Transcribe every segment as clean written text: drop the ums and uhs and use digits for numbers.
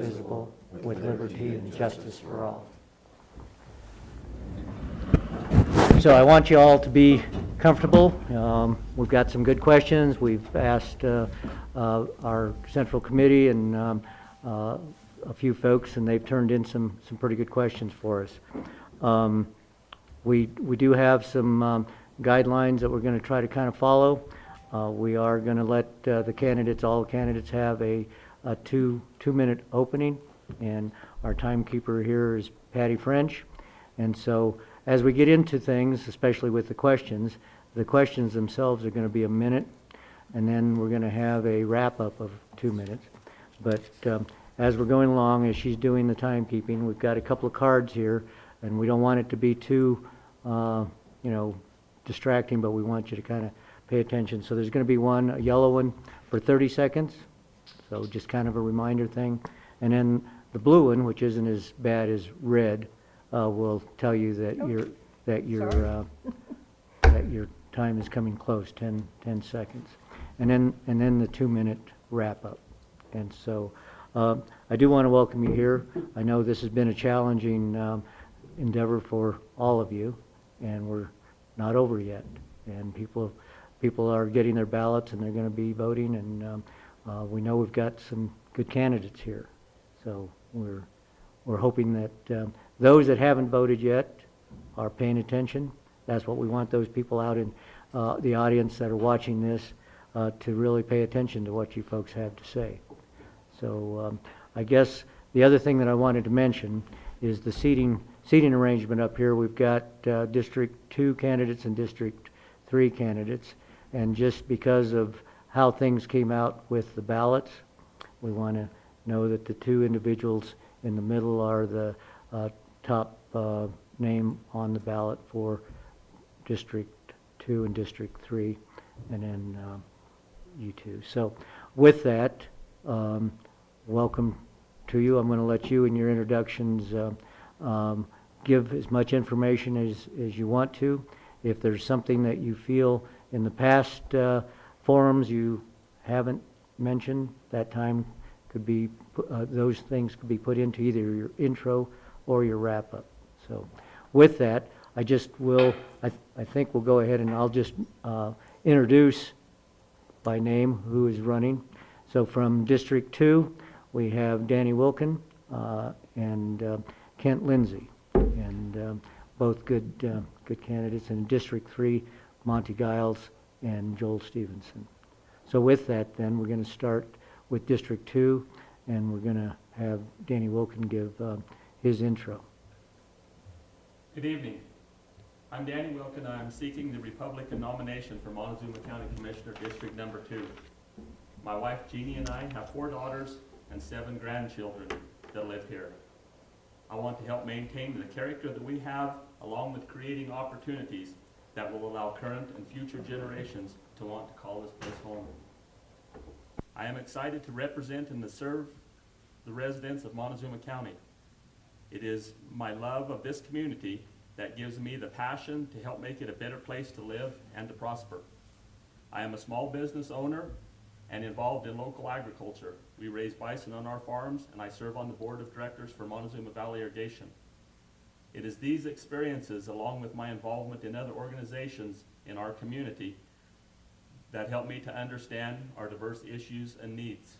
indivisible, with liberty and justice for all. So I want you all to be comfortable. We've got some good questions. We've asked our central committee and a few folks, and they've turned in some pretty good questions for us. We do have some guidelines that we're going to try to kind of follow. We are going to let all the candidates have a two-minute opening, and our timekeeper here is Patty French. And so as we get into things, especially with the questions themselves are going to be a minute, and then we're going to have a wrap-up of 2 minutes. But as we're going along, as she's doing the timekeeping, we've got a couple of cards here, and we don't want it to be too, distracting, but we want you to kind of pay attention. So there's going to be a yellow one for 30 seconds, so just kind of a reminder thing. And then the blue one, which isn't as bad as red, will tell you that your time is coming close, 10 seconds. And then the 2-minute wrap-up. And so I do want to welcome you here. I know this has been a challenging endeavor for all of you, and we're not over yet. And people are getting their ballots, and they're going to be voting, and we know we've got some good candidates here. So we're hoping that those that haven't voted yet are paying attention. That's what we want those people out in the audience that are watching this to really pay attention to what you folks have to say. So I guess the other thing that I wanted to mention is the seating arrangement up here. We've got District 2 candidates and District 3 candidates, and just because of how things came out with the ballots, we want to know that the two individuals in the middle are the top name on the ballot for District 2 and District 3, and then you two. So with that, welcome to you. I'm going to let you in your introductions give as much information as you want to. If there's something that you feel in the past forums you haven't mentioned, that time could be, those things could be put into either your intro or your wrap-up. So with that, I think we'll go ahead and I'll just introduce by name who is running. So from District 2, we have Danny Wilkin and Kent Lindsay, and both good candidates. And in District 3, Monty Giles and Joel Stevenson. So with that, then, we're going to start with District 2, and we're going to have Danny Wilkin give his intro. Good evening. I'm Danny Wilkin. I'm seeking the Republican nomination for Montezuma County Commissioner, District Number 2. My wife Jeannie and I have 4 daughters and 7 grandchildren that live here. I want to help maintain the character that we have, along with creating opportunities that will allow current and future generations to want to call this place home. I am excited to represent and to serve the residents of Montezuma County. It is my love of this community that gives me the passion to help make it a better place to live and to prosper. I am a small business owner and involved in local agriculture. We raise bison on our farms, and I serve on the board of directors for Montezuma Valley Irrigation. It is these experiences, along with my involvement in other organizations in our community, that help me to understand our diverse issues and needs.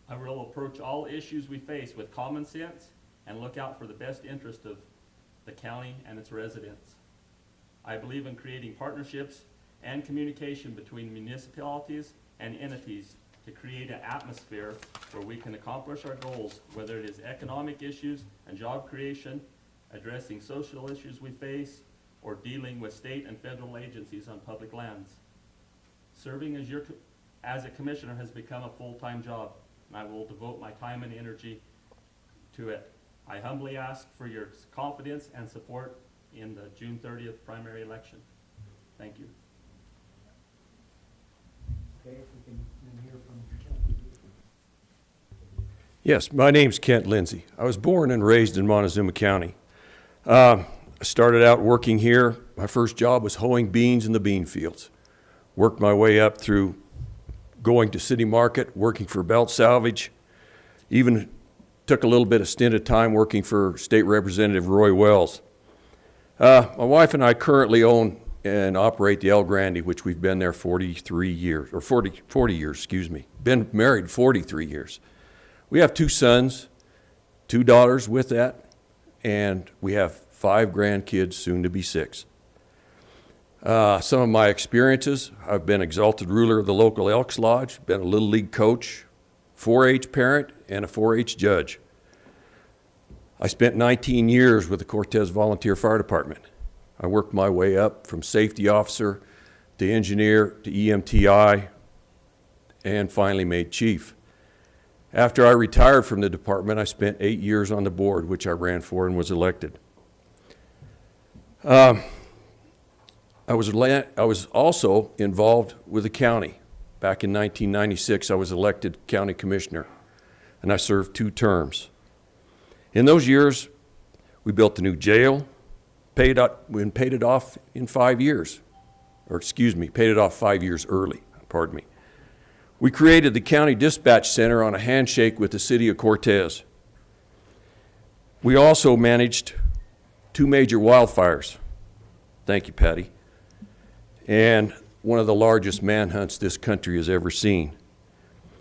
I will approach all issues we face with common sense and look out for the best interest of the county and its residents. I believe in creating partnerships and communication between municipalities and entities to create an atmosphere where we can accomplish our goals, whether it is economic issues and job creation, addressing social issues we face, or dealing with state and federal agencies on public lands. Serving as a commissioner has become a full-time job, and I will devote my time and energy to it. I humbly ask for your confidence and support in the June 30th primary election. Thank you. Okay, if we can hear from Kent. Yes, my name's Kent Lindsay. I was born and raised in Montezuma County. I started out working here. My first job was hoeing beans in the bean fields. Worked my way up through going to City Market, working for Belt Salvage, Even took a little bit of stint of time working for State Representative Roy Wells. My wife and I currently own and operate the El Grande, which we've been there 43 years, or 40 years, excuse me. Been married 43 years. We have 2 sons, 2 daughters with that, and we have 5 grandkids, soon to be 6. Some of my experiences: I've been exalted ruler of the local Elks Lodge, been a Little League coach, 4-H parent, and a 4-H judge. I spent 19 years with the Cortez Volunteer Fire Department. I worked my way up from safety officer to engineer to EMTI, and finally made chief. After I retired from the department, I spent 8 years on the board, which I ran for and was elected. I was also involved with the county. Back in 1996, I was elected county commissioner, and I served 2 terms. In those years, we built a new jail, paid it off in 5 years, paid it off 5 years early, pardon me. We created the County Dispatch Center on a handshake with the city of Cortez. We also managed 2 major wildfires. Thank you, Patty. And one of the largest manhunts this country has ever seen.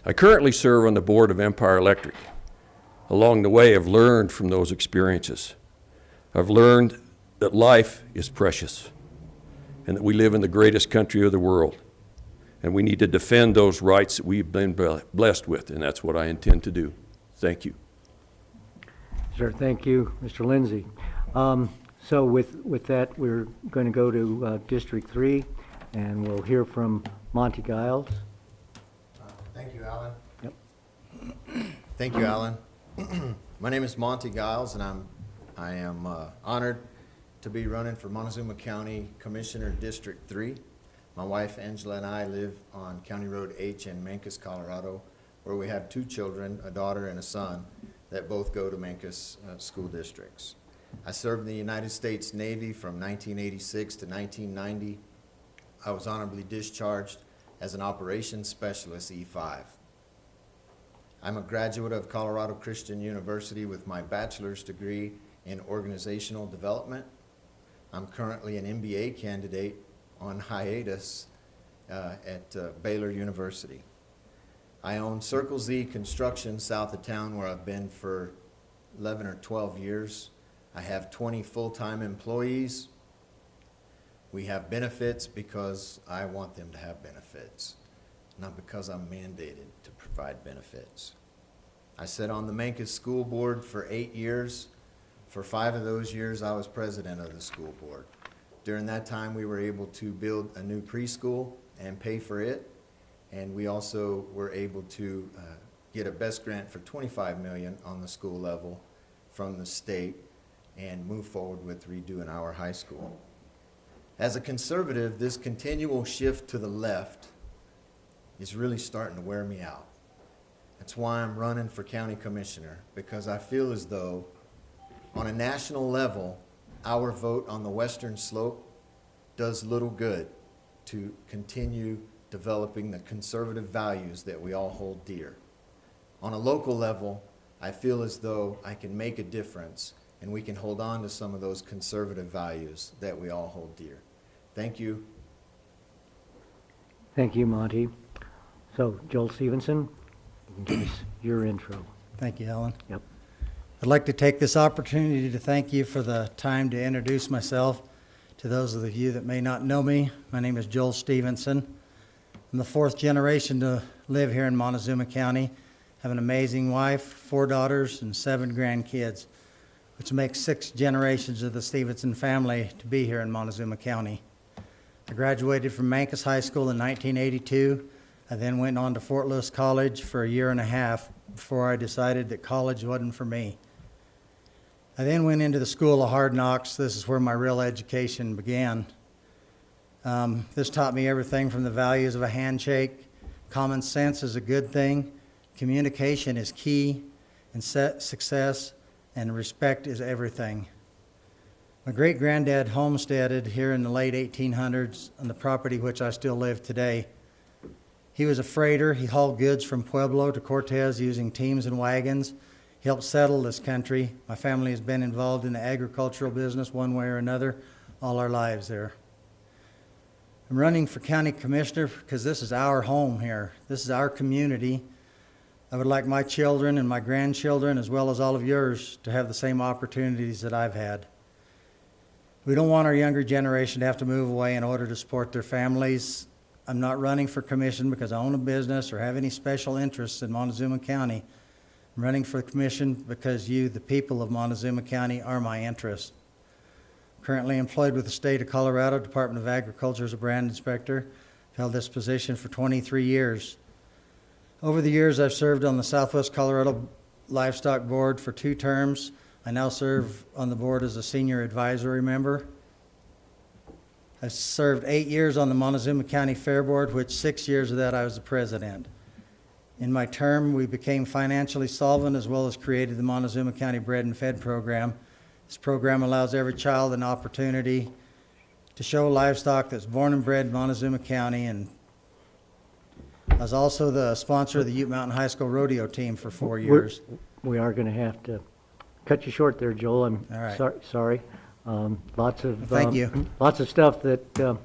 I currently serve on the board of Empire Electric. Along the way, I've learned from those experiences. I've learned that life is precious and that we live in the greatest country of the world. And we need to defend those rights that we've been blessed with, and that's what I intend to do. Thank you. Sure, thank you, Mr. Lindsay. So with that, we're going to go to District 3, and we'll hear from Monty Giles. Thank you, Alan. Yep. Thank you, Alan. My name is Monty Giles, and I am honored to be running for Montezuma County Commissioner District 3. My wife Angela and I live on County Road H in Mancos, Colorado, where we have 2 children, a daughter and a son, that both go to Mancos school districts. I served in the United States Navy from 1986 to 1990. I was honorably discharged as an operations specialist, E5. I'm a graduate of Colorado Christian University with my bachelor's degree in organizational development. I'm currently an MBA candidate on hiatus at Baylor University. I own Circle Z Construction south of town, where I've been for 11 or 12 years. I have 20 full-time employees. We have benefits because I want them to have benefits, not because I'm mandated to provide benefits. I sat on the Mancos School Board for 8 years. For 5 of those years, I was president of the school board. During that time, we were able to build a new preschool and pay for it, and we also were able to get a BEST grant for $25 million on the school level from the state and move forward with redoing our high school. As a conservative, this continual shift to the left is really starting to wear me out. That's why I'm running for county commissioner, because I feel as though on a national level, our vote on the western slope does little good to continue developing the conservative values that we all hold dear. On a local level, I feel as though I can make a difference and we can hold on to some of those conservative values that we all hold dear. Thank you. Thank you, Monty. So, Joel Stevenson, your intro. Thank you, Alan. Yep. I'd like to take this opportunity to thank you for the time to introduce myself. To those of you that may not know me, my name is Joel Stevenson. I'm the 4th generation to live here in Montezuma County. I have an amazing wife, 4 daughters, and 7 grandkids, which makes 6 generations of the Stevenson family to be here in Montezuma County. I graduated from Mancos High School in 1982. I then went on to Fort Lewis College for a year and a half before I decided that college wasn't for me. I then went into the School of Hard Knocks. This is where my real education began. This taught me everything from the values of a handshake. Common sense is a good thing. Communication is key. And success and respect is everything. My great-granddad homesteaded here in the late 1800s on the property which I still live today. He was a freighter. He hauled goods from Pueblo to Cortez using teams and wagons. He helped settle this country. My family has been involved in the agricultural business one way or another all our lives there. I'm running for county commissioner because this is our home here. This is our community. I would like my children and my grandchildren, as well as all of yours, to have the same opportunities that I've had. We don't want our younger generation to have to move away in order to support their families. I'm not running for commission because I own a business or have any special interests in Montezuma County. I'm running for commission because you, the people of Montezuma County, are my interest. I'm currently employed with the state of Colorado Department of Agriculture as a brand inspector. I've held this position for 23 years. Over the years, I've served on the Southwest Colorado Livestock Board for 2 terms. I now serve on the board as a senior advisory member. I served 8 years on the Montezuma County Fair Board, which 6 years of that I was the president. In my term, we became financially solvent as well as created the Montezuma County Bred and Fed program. This program allows every child an opportunity to show livestock that's born and bred in Montezuma County, and I was also the sponsor of the Ute Mountain High School rodeo team for 4 years. We are going to have to cut you short there, Joel. I'm All right. sorry. Lots of Thank you. Lots of stuff that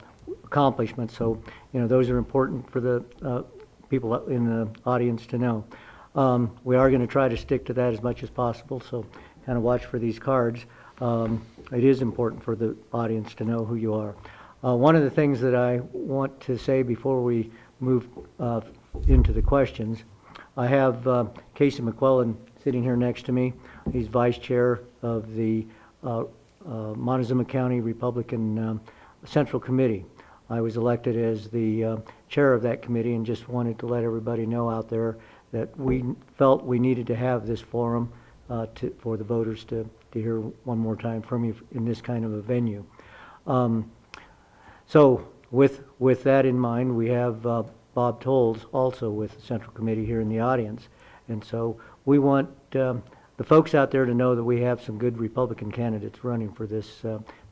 accomplishments. So those are important for the people in the audience to know. We are going to try to stick to that as much as possible. So kind of watch for these cards. It is important for the audience to know who you are. One of the things that I want to say before we move into the questions, I have Casey McClellan sitting here next to me. He's vice chair of the Montezuma County Republican Central Committee. I was elected as the chair of that committee and just wanted to let everybody know out there that we felt we needed to have this forum for the voters to hear one more time from you in this kind of a venue. So with that in mind, we have Bob Tolles also with the Central Committee here in the audience. And so we want the folks out there to know that we have some good Republican candidates running for this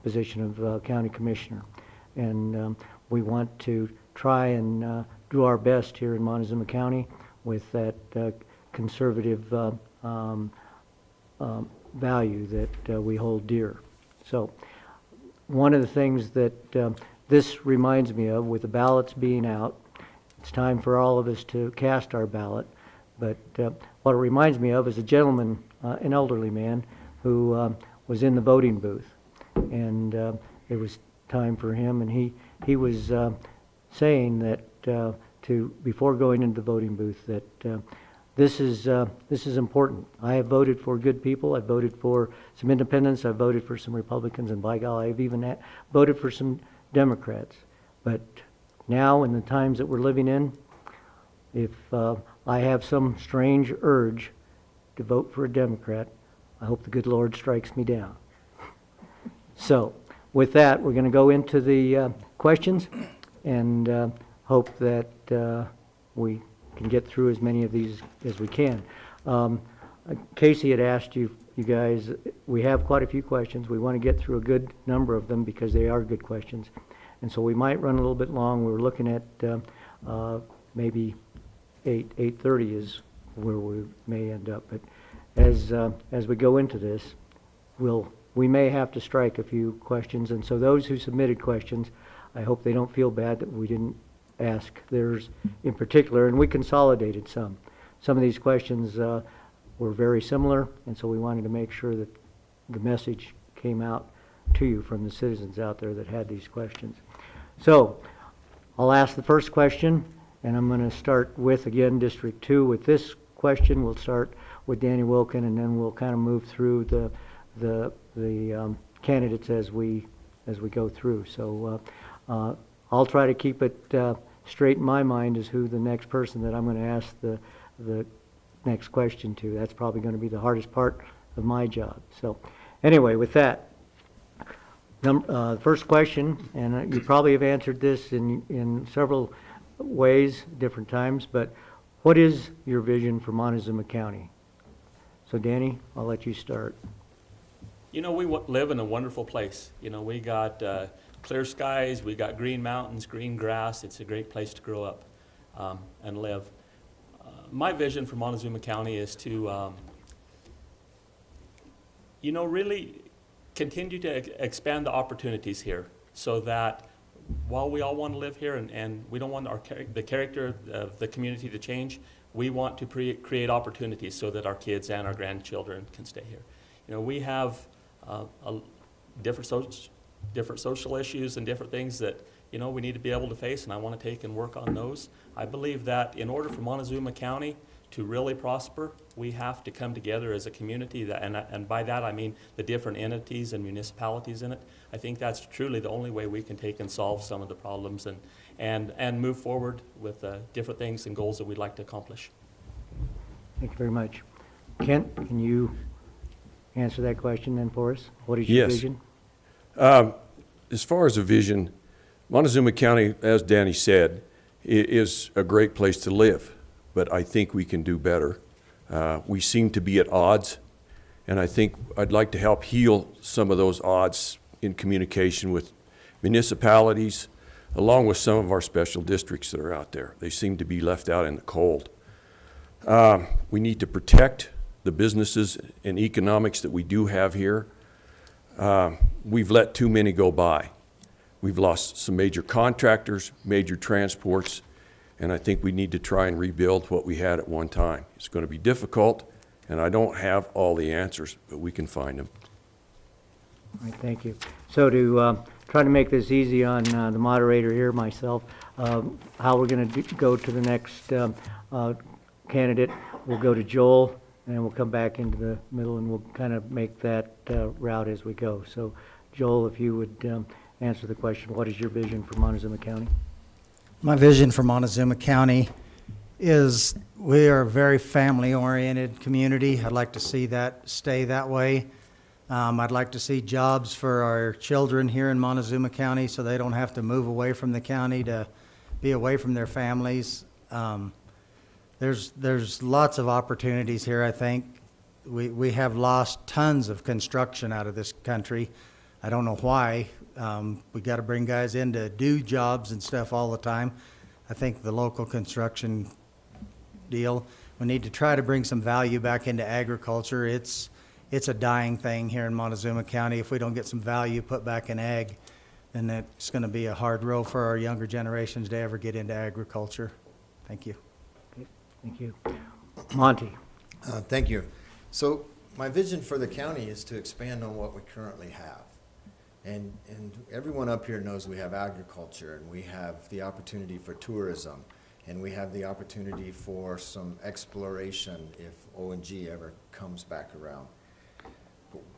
position of county commissioner. And we want to try and do our best here in Montezuma County with that conservative value that we hold dear. So one of the things that this reminds me of, with the ballots being out, it's time for all of us to cast our ballot. But what it reminds me of is a gentleman, an elderly man, who was in the voting booth. And it was time for him, and he was saying that before going into the voting booth, that this is important. I have voted for good people. I've voted for some independents. I've voted for some Republicans, and by golly, I've even voted for some Democrats. But now, in the times that we're living in, if I have some strange urge to vote for a Democrat, I hope the good Lord strikes me down. So, with that, we're going to go into the questions and hope that we can get through as many of these as we can. Casey had asked you guys, we have quite a few questions. We want to get through a good number of them because they are good questions. And so we might run a little bit long. We were looking at maybe 8:30 is where we may end up. But as we go into this, we may have to strike a few questions. And so those who submitted questions, I hope they don't feel bad that we didn't ask theirs in particular. And we consolidated some. Some of these questions were very similar, and so we wanted to make sure that the message came out to you from the citizens out there that had these questions. So I'll ask the first question, and I'm going to start with, again, District 2 with this question. We'll start with Danny Wilkin, and then we'll kind of move through the candidates as we go through. So I'll try to keep it straight in my mind as who the next person that I'm going to ask the next question to. That's probably going to be the hardest part of my job. So anyway, with that, first question, and you probably have answered this in several ways, different times, but what is your vision for Montezuma County? So Danny, I'll let you start. You know, we live in a wonderful place. You know, we got clear skies, we got green mountains, green grass. It's a great place to grow up. and live. My vision for Montezuma County is to, really continue to expand the opportunities here so that while we all want to live here and we don't want the character of the community to change, we want to create opportunities so that our kids and our grandchildren can stay here. We have different social issues and different things that we need to be able to face, and I want to take and work on those. I believe that in order for Montezuma County to really prosper, we have to come together as a community, and by that I mean the different entities and municipalities in it. I think that's truly the only way we can take and solve some of the problems and move forward with different things and goals that we'd like to accomplish. Thank you very much. Kent, can you answer that question then for us? What is your Yes. vision? As far as a vision, Montezuma County, as Danny said, is a great place to live, but I think we can do better. We seem to be at odds, and I think I'd like to help heal some of those odds in communication with municipalities, along with some of our special districts that are out there. They seem to be left out in the cold. We need to protect the businesses and economics that we do have here. We've let too many go by. We've lost some major contractors, major transports, and I think we need to try and rebuild what we had at one time. It's going to be difficult, and I don't have all the answers, but we can find them. All right, thank you. So to try to make this easy on the moderator here, myself, how we're going to go to the next candidate, we'll go to Joel, and we'll come back into the middle, and we'll kind of make that route as we go. So, Joel, if you would answer the question, what is your vision for Montezuma County? My vision for Montezuma County is we are a very family-oriented community. I'd like to see that stay that way. I'd like to see jobs for our children here in Montezuma County so they don't have to move away from the county to be away from their families. There's lots of opportunities here, I think. We have lost tons of construction out of this country. I don't know why. We got to bring guys in to do jobs and stuff all the time. I think the local construction deal, we need to try to bring some value back into agriculture. It's a dying thing here in Montezuma County. If we don't get some value put back in ag, then it's going to be a hard road for our younger generations to ever get into agriculture. Thank you. Okay, thank you. Monty? Thank you. So my vision for the county is to expand on what we currently have. And everyone up here knows we have agriculture, and we have the opportunity for tourism, and we have the opportunity for some exploration if O&G ever comes back around.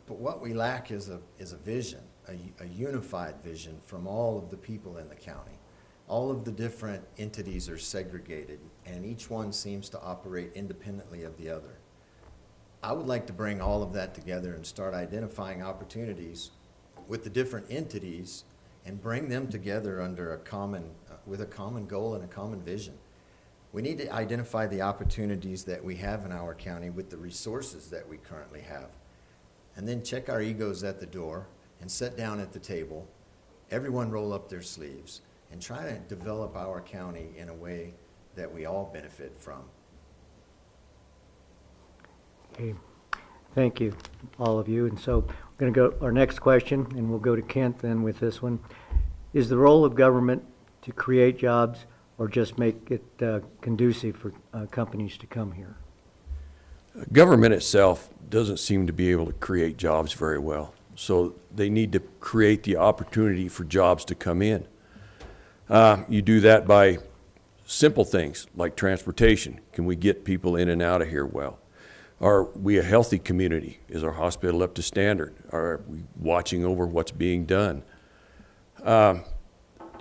But what we lack is a vision, a unified vision from all of the people in the county. All of the different entities are segregated, and each one seems to operate independently of the other. I would like to bring all of that together and start identifying opportunities with the different entities and bring them together under with a common goal and a common vision. We need to identify the opportunities that we have in our county with the resources that we currently have, and then check our egos at the door and sit down at the table, everyone roll up their sleeves, and try to develop our county in a way that we all benefit from. Okay, thank you, all of you. And so we're going to go our next question, and we'll go to Kent then with this one. Is the role of government to create jobs or just make it conducive for companies to come here? Government itself doesn't seem to be able to create jobs very well, so they need to create the opportunity for jobs to come in. You do that by simple things like transportation. Can we get people in and out of here well? Are we a healthy community? Is our hospital up to standard? Are we watching over what's being done?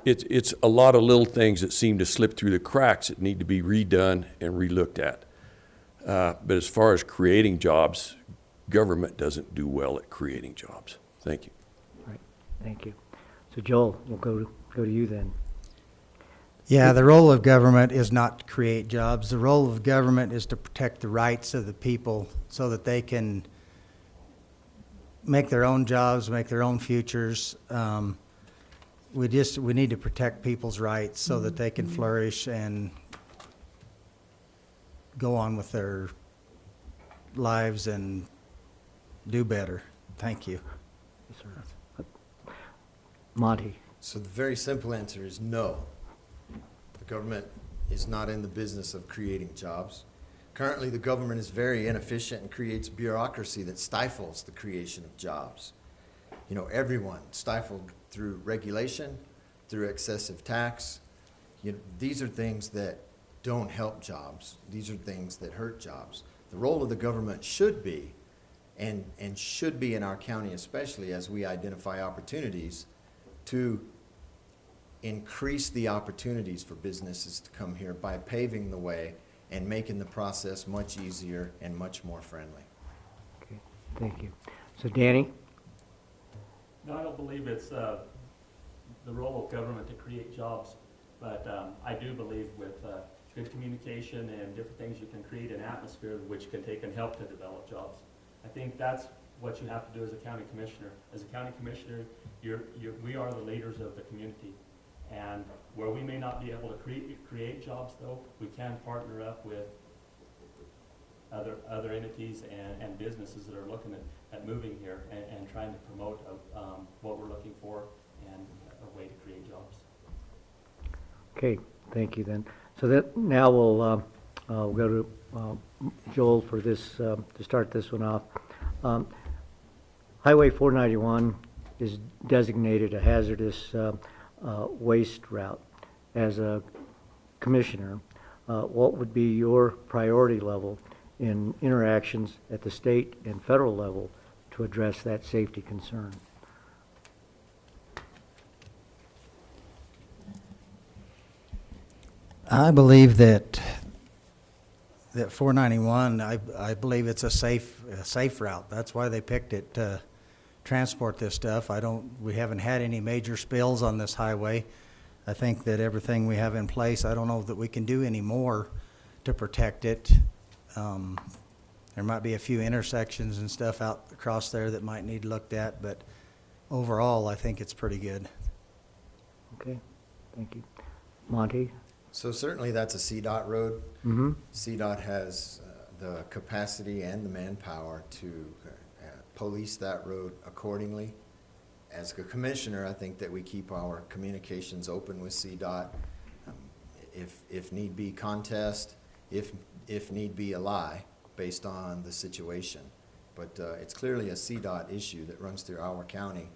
It's a lot of little things that seem to slip through the cracks that need to be redone and relooked at. But as far as creating jobs, government doesn't do well at creating jobs. Thank you. All right, thank you. So Joel, we'll go to you then. Yeah, the role of government is not to create jobs. The role of government is to protect the rights of the people so that they can make their own jobs, make their own futures. We need to protect people's rights so that they can flourish and go on with their lives and do better. Thank you. Yes, sir. Monty? So the very simple answer is no. The government is not in the business of creating jobs. Currently, the government is very inefficient and creates bureaucracy that stifles the creation of jobs. You know, everyone stifled through regulation, through excessive tax. You know, these are things that don't help jobs. These are things that hurt jobs. The role of the government should be, and should be in our county especially as we identify opportunities, to increase the opportunities for businesses to come here by paving the way and making the process much easier and much more friendly. Okay, thank you. So Danny? No, I don't believe it's the role of government to create jobs, but I do believe with good communication and different things, you can create an atmosphere which can take and help to develop jobs. I think that's what you have to do as a county commissioner. As a county commissioner, we are the leaders of the community. And where we may not be able to create jobs, though, we can partner up with other entities and businesses that are looking at moving here and trying to promote what we're looking for and a way to create jobs. Okay, thank you then. So that, now we'll go to Joel for this, to start this one off. Highway 491 is designated a hazardous waste route. As a commissioner, what would be your priority level in interactions at the state and federal level to address that safety concern? I believe that 491, I believe it's a safe route. That's why they picked it to transport this stuff. We haven't had any major spills on this highway. I think that everything we have in place, I don't know that we can do any more to protect it. There might be a few intersections and stuff out across there that might need looked at, but overall, I think it's pretty good. Okay, thank you. Monty? So certainly that's a CDOT road. Mm-hmm. CDOT has the capacity and the manpower to police that road accordingly. As a commissioner, I think that we keep our communications open with CDOT. If need be, contest. If need be, a lie based on the situation. But it's clearly a CDOT issue that runs through our county,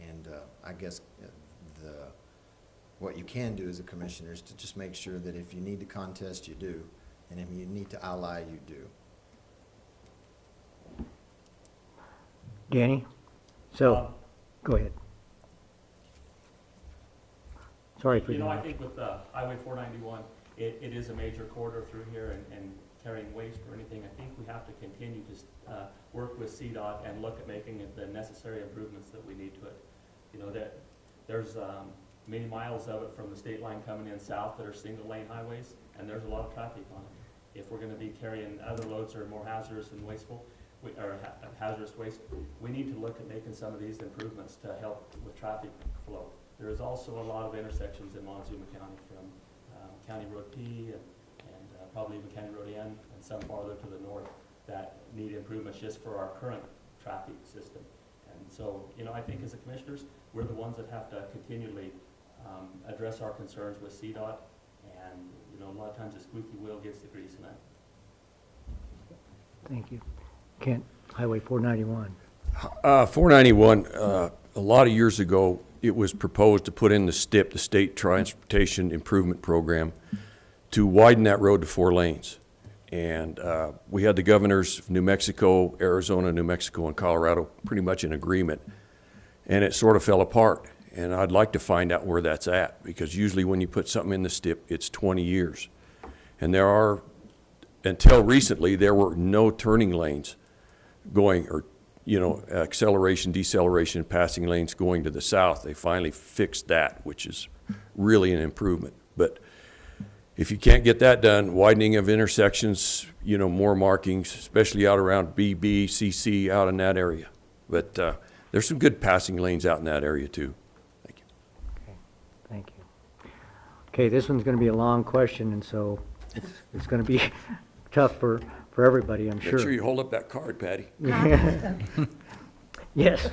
and I guess what you can do as a commissioner is to just make sure that if you need to contest, you do, and if you need to ally, you do. Danny? So, go ahead. Sorry for You know, I interrupting. think with Highway 491, it is a major corridor through here and carrying waste or anything. I think we have to continue to work with CDOT and look at making it the necessary improvements that we need to it. You know, that there's many miles of it from the state line coming in south that are single lane highways, and there's a lot of traffic on it. If we're gonna be carrying other loads that are more hazardous and wasteful, hazardous waste, we need to look at making some of these improvements to help with traffic flow. There is also a lot of intersections in Montezuma County, from County Road P and probably even County Road N and some farther to the north, that need improvements just for our current traffic system. And so, you know, I think as the commissioners, we're the ones that have to continually address our concerns with CDOT, and, you know, a lot of times the squeaky wheel gets the grease in that. Thank you. Kent, Highway 491. 491, a lot of years ago, it was proposed to put in the STIP, the State Transportation Improvement Program, to widen that road to 4 lanes. And we had the governors of New Mexico, Arizona, New Mexico, and Colorado pretty much in agreement. And it sort of fell apart. And I'd like to find out where that's at, because usually when you put something in the STIP, it's 20 years. And there are, until recently, there were no turning lanes going, or, you know, acceleration, deceleration, passing lanes going to the south. They finally fixed that, which is really an improvement. But if you can't get that done, widening of intersections, you know, more markings, especially out around BB, CC, out in that area. But there's some good passing lanes out in that area too. Thank you. Okay, thank you. Okay, this one's going to be a long question, and so it's going to be tough for everybody, I'm Make sure sure. you hold up that card, Patty. Yes,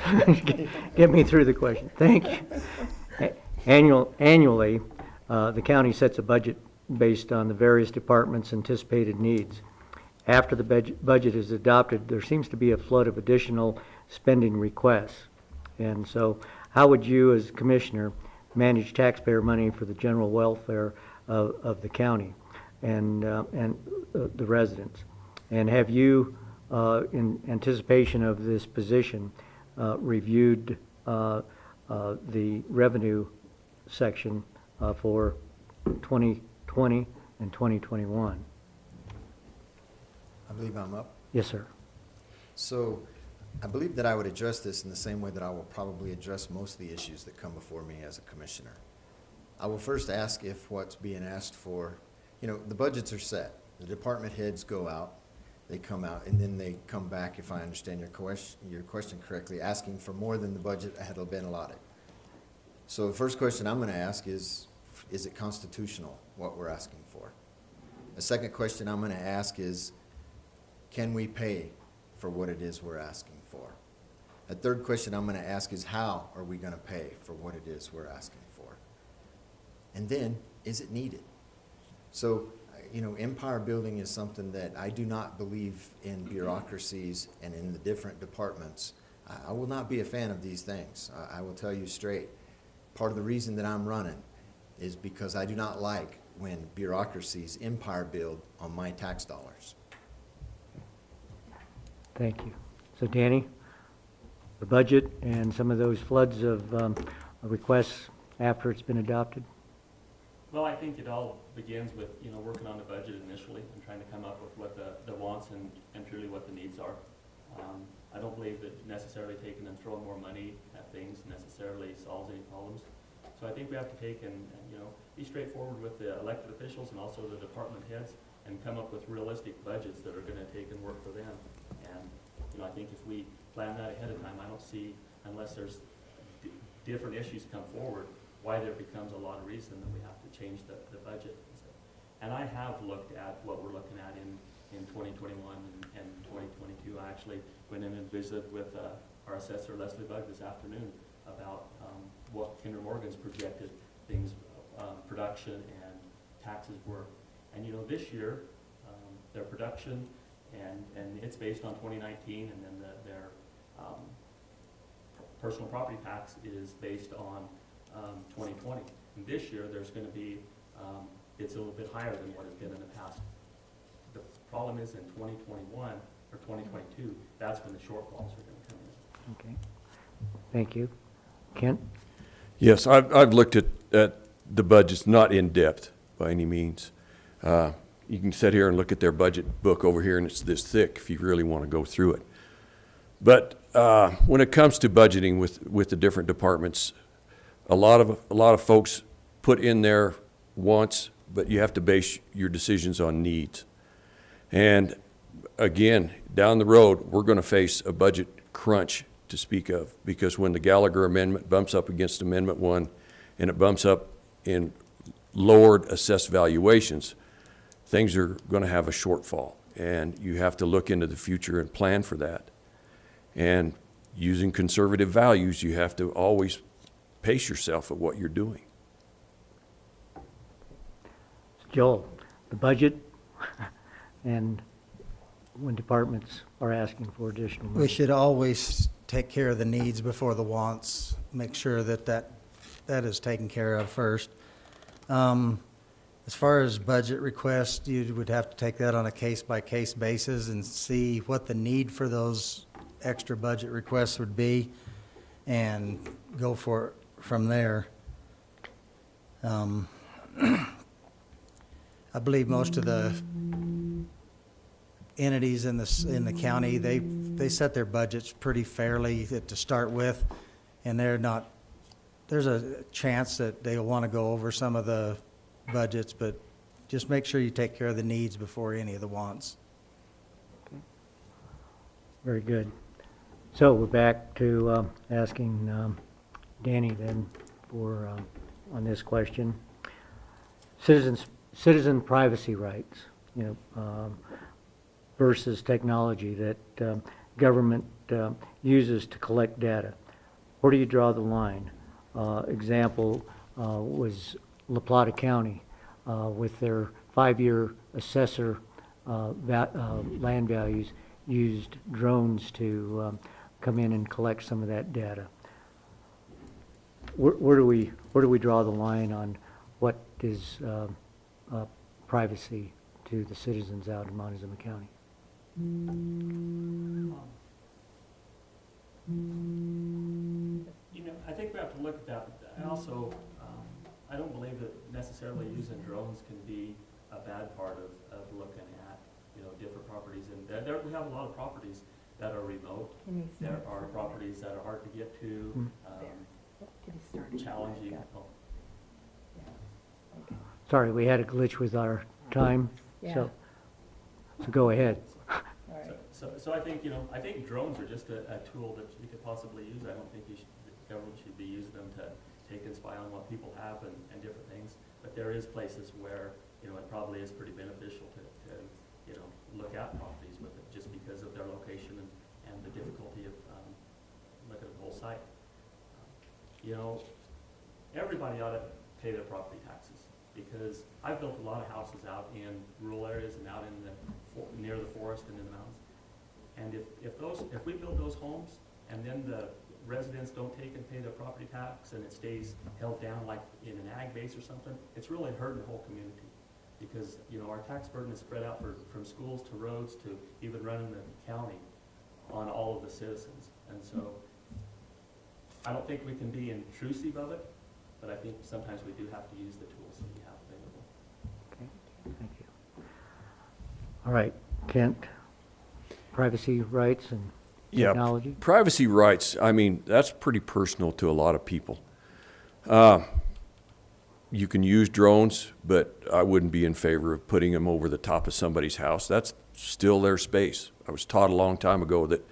get me through the question, thank you. Annually, the county sets a budget based on the various departments' anticipated needs. After the budget is adopted, there seems to be a flood of additional spending requests. And so, how would you, as commissioner, manage taxpayer money for the general welfare of the county and the residents? And have you, in anticipation of this position, reviewed the revenue section for 2020 and 2021? I believe I'm up. Yes, sir. So I believe that I would address this in the same way that I will probably address most of the issues that come before me as a commissioner. I will first ask if what's being asked for, the budgets are set. The department heads go out, they come out, and then they come back, if I understand your question correctly, asking for more than the budget had been allotted. So the first question I'm going to ask is it constitutional, what we're asking for? The second question I'm going to ask is, can we pay for what it is we're asking for? A third question I'm going to ask is, how are we going to pay for what it is we're asking for? And then, is it needed? So, empire building is something that I do not believe in bureaucracies and in the different departments. I will not be a fan of these things. I will tell you straight. Part of the reason that I'm running is because I do not like when bureaucracies empire build on my tax dollars. Thank you. So Danny, the budget and some of those floods of requests after it's been adopted? Well, I think it all begins with, working on the budget initially and trying to come up with what the wants and truly what the needs are. I don't believe that necessarily taking and throwing more money at things necessarily solves any problems. So I think we have to take and be straightforward with the elected officials and also the department heads and come up with realistic budgets that are going to take and work for them. And, I think if we plan that ahead of time, I don't see, unless there's different issues come forward, why there becomes a lot of reason that we have to change the budget. And I have looked at what we're looking at in 2021 and 2022. I actually went in and visited with our assessor, Leslie Bugg, this afternoon about what Kinder Morgan's projected things, production and taxes were. And this year, their production, and it's based on 2019, and then their personal property tax is based on 2020. And this year, there's going to be, it's a little bit higher than what it's been in the past. The problem is in 2021 or 2022, that's when the shortfalls are going to come in. Okay. Thank you. Kent? Yes, I've looked at the budgets, not in depth by any means. You can sit here and look at their budget book over here, and it's this thick if you really want to go through it. But when it comes to budgeting with the different departments, a lot of folks put in their wants, but you have to base your decisions on needs. And again, down the road, we're going to face a budget crunch to speak of, because when the Gallagher Amendment bumps up against Amendment 1 and it bumps up in lowered assessed valuations, things are going to have a shortfall, and you have to look into the future and plan for that. And using conservative values, you have to always pace yourself at what you're doing. Joel, the budget and when departments are asking for additional money. We should always take care of the needs before the wants, make sure that is taken care of first. As far as budget requests, you would have to take that on a case-by-case basis and see what the need for those extra budget requests would be and go for it from there. I believe most of the entities in the county, they set their budgets pretty fairly to start with, and there's a chance that they'll want to go over some of the budgets, but just make sure you take care of the needs before any of the wants. Very good. So we're back to asking Danny then for on this question. Citizen privacy rights. versus technology that government uses to collect data. Where do you draw the line? Example was La Plata County with their 5-year assessor land values used drones to come in and collect some of that data. Where do we draw the line on what is privacy to the citizens out in Montezuma County? You know, I think we have to look at that. I also, I don't believe that necessarily using drones can be a bad part of looking at, you know, different properties. And we have a lot of properties that are remote. There are properties that are hard to get to, challenging. Oh. Sorry, we had a glitch with our time, so go ahead. So I think, you know, I think drones are just a tool that you could possibly use. I don't think the government should be using them to take and spy on what people have and different things. But there is places where, you know, it probably is pretty beneficial to you know, look at properties with it just because of their location and the difficulty of looking at the whole site. You know, everybody ought to pay their property taxes because I've built a lot of houses out in rural areas and out in near the forest and in the mountains. And if we build those homes and then the residents don't take and pay their property tax and it stays held down like in an ag base or something, it's really hurting the whole community. Because, you know, our tax burden is spread out from schools to roads to even running the county on all of the citizens. And so I don't think we can be intrusive of it, but I think sometimes we do have to use the tools that we have available. Okay, thank you. All right, Kent, privacy rights and technology? Privacy rights, I mean, that's pretty personal to a lot of people. You can use drones, but I wouldn't be in favor of putting them over the top of somebody's house. That's still their space. I was taught a long time ago that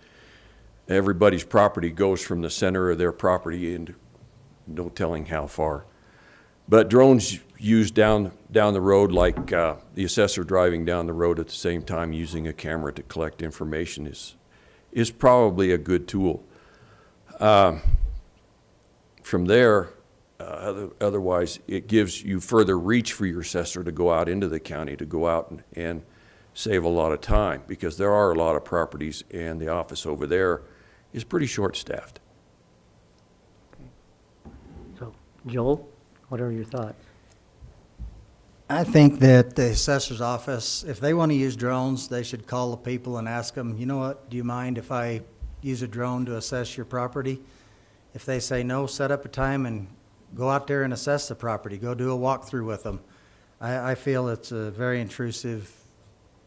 everybody's property goes from the center of their property and no telling how far. But drones used down the road, like the assessor driving down the road at the same time using a camera to collect information is probably a good tool. From there, otherwise, it gives you further reach for your assessor to go out into the county, to go out and save a lot of time, because there are a lot of properties and the office over there is pretty short-staffed. So, Joel, what are your thoughts? I think that the assessor's office, if they want to use drones, they should call the people and ask them, you know what, do you mind if I use a drone to assess your property? If they say no, set up a time and go out there and assess the property. Go do a walkthrough with them. I feel it's very intrusive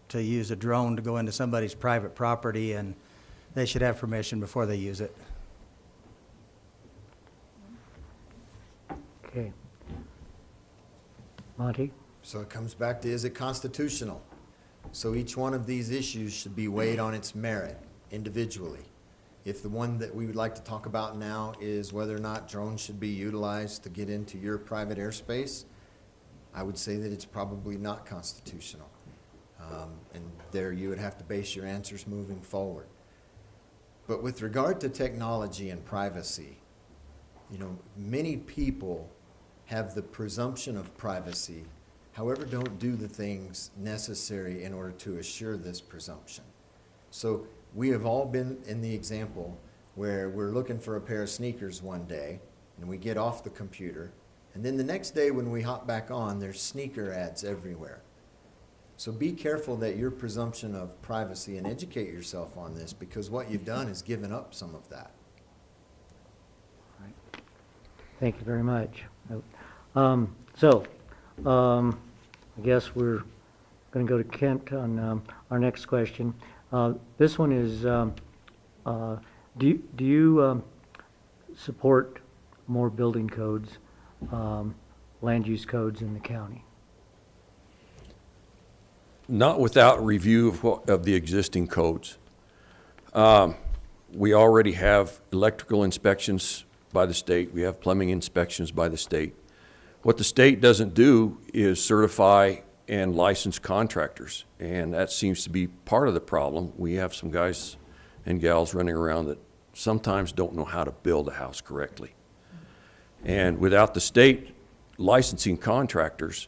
to use a drone to go into somebody's private property, and they should have permission before they use it. Okay. Monty? So it comes back to, is it constitutional? So each one of these issues should be weighed on its merit individually. If the one that we would like to talk about now is whether or not drones should be utilized to get into your private airspace, I would say that it's probably not constitutional. And there you would have to base your answers moving forward. But with regard to technology and privacy, you know, many people have the presumption of privacy, however, don't do the things necessary in order to assure this presumption. So we have all been in the example where we're looking for a pair of sneakers one day and we get off the computer, and then the next day when we hop back on, there's sneaker ads everywhere. So be careful that your presumption of privacy, and educate yourself on this, because what you've done is given up some of that. Thank you very much. I guess we're going to go to Kent on our next question. This one is, do you support more building codes, land use codes in the county? Not without review of the existing codes. We already have electrical inspections by the state. We have plumbing inspections by the state. What the state doesn't do is certify and licensed contractors. And that seems to be part of the problem. We have some guys and gals running around that sometimes don't know how to build a house correctly. And without the state licensing contractors,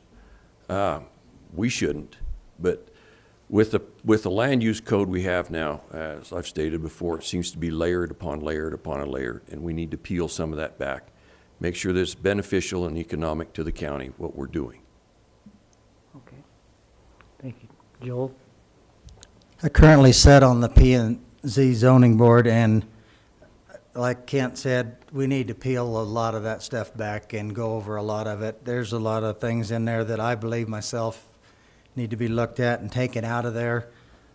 we shouldn't. But with the land use code we have now, as I've stated before, it seems to be layered upon layered upon a layer, and we need to peel some of that back. Make sure that it's beneficial and economic to the county, what we're doing. Okay. Thank you. Joel? I currently sit on the P&Z zoning board, and like Kent said, we need to peel a lot of that stuff back and go over a lot of it. There's a lot of things in there that I believe myself need to be looked at and taken out of there.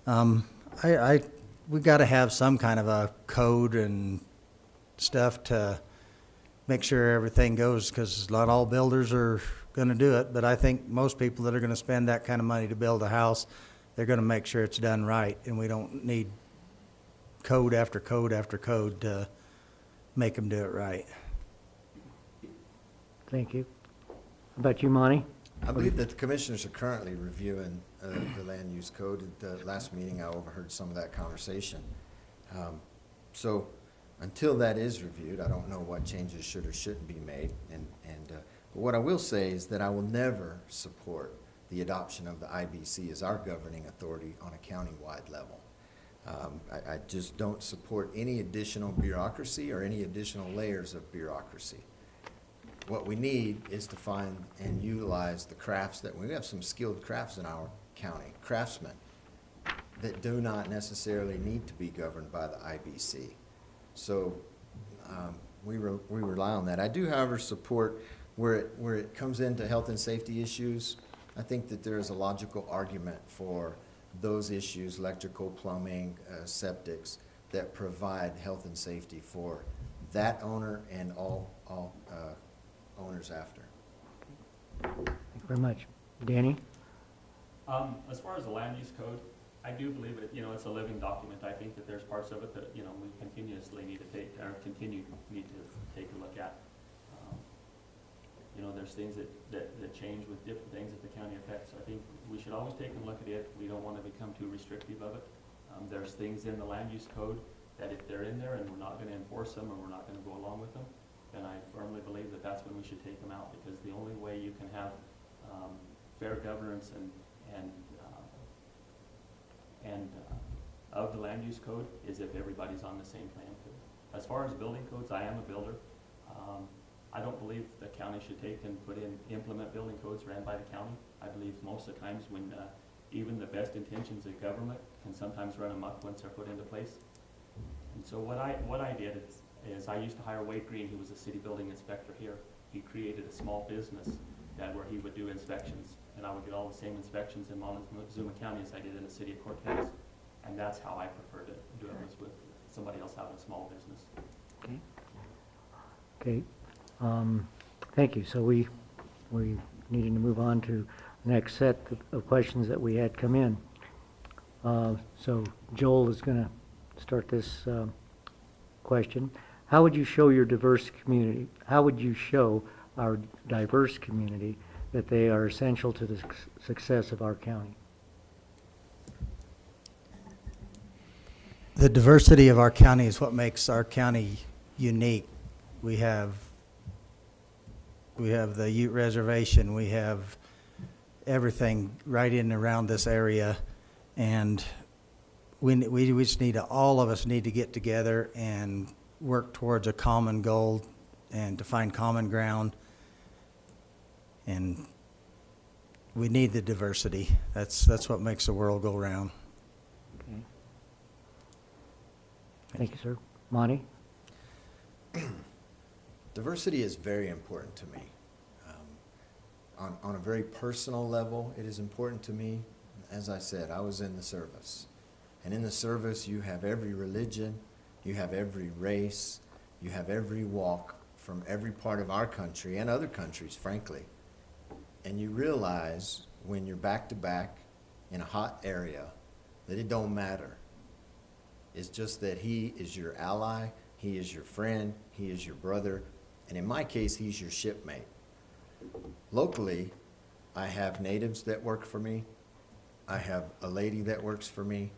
We got to have some kind of a code and stuff to make sure everything goes, because not all builders are going to do it, but I think most people that are going to spend that kind of money to build a house, they're going to make sure it's done right, and we don't need code after code after code to make them do it right. Thank you. How about you, Monty? I believe that the commissioners are currently reviewing the land use code. At the last meeting, I overheard some of that conversation. So until that is reviewed, I don't know what changes should or shouldn't be made. But what I will say is that I will never support the adoption of the IBC as our governing authority on a county-wide level. I just don't support any additional bureaucracy or any additional layers of bureaucracy. What we need is to find and utilize the crafts that we have some skilled crafts in our county, craftsmen that do not necessarily need to be governed by the IBC. So we rely on that. I do, however, support where it comes into health and safety issues. I think that there is a logical argument for those issues, electrical, plumbing, septics, that provide health and safety for that owner and all owners after. Thank you very much. Danny? As far as the land use code, I do believe it, it's a living document. I think that there's parts of it that, we continuously need to take a look at. There's things that change with different things that the county affects. I think we should always take a look at it. We don't want to become too restrictive of it. There's things in the land use code that if they're in there and we're not going to enforce them or we're not going to go along with them, then I firmly believe that that's when we should take them out, because the only way you can have fair governance and of the land use code is if everybody's on the same playing field. As far as building codes, I am a builder. I don't believe the county should take and implement building codes ran by the county. I believe most of the times when even the best intentions of government can sometimes run amok once they're put into place. And so what I did is I used to hire Wade Green, who was a city building inspector here. He created a small business where he would do inspections, and I would get all the same inspections in Montezuma County as I did in the city of Cortez. And that's how I prefer to do it, was with somebody else having a small business. Okay. Okay. Thank you. So we needed to move on to the next set of questions that we had come in. So Joel is going to start this question. How would you show your diverse community? How would you show our diverse community that they are essential to the success of our county? The diversity of our county is what makes our county unique. We have the Ute Reservation, we have everything right in and around this area, and we just need to, all of us need to get together and work towards a common goal and to find common ground, and we need the diversity. That's what makes the world go round. Okay. Thank you, sir. Monty? Diversity is very important to me. On a very personal level, it is important to me. As I said, I was in the service. And in the service, you have every religion, you have every race, you have every walk from every part of our country and other countries, frankly. And you realize when you're back to back in a hot area that it don't matter. It's just that he is your ally, he is your friend, he is your brother, and in my case, he's your shipmate. Locally, I have natives that work for me. I have a lady that works for me.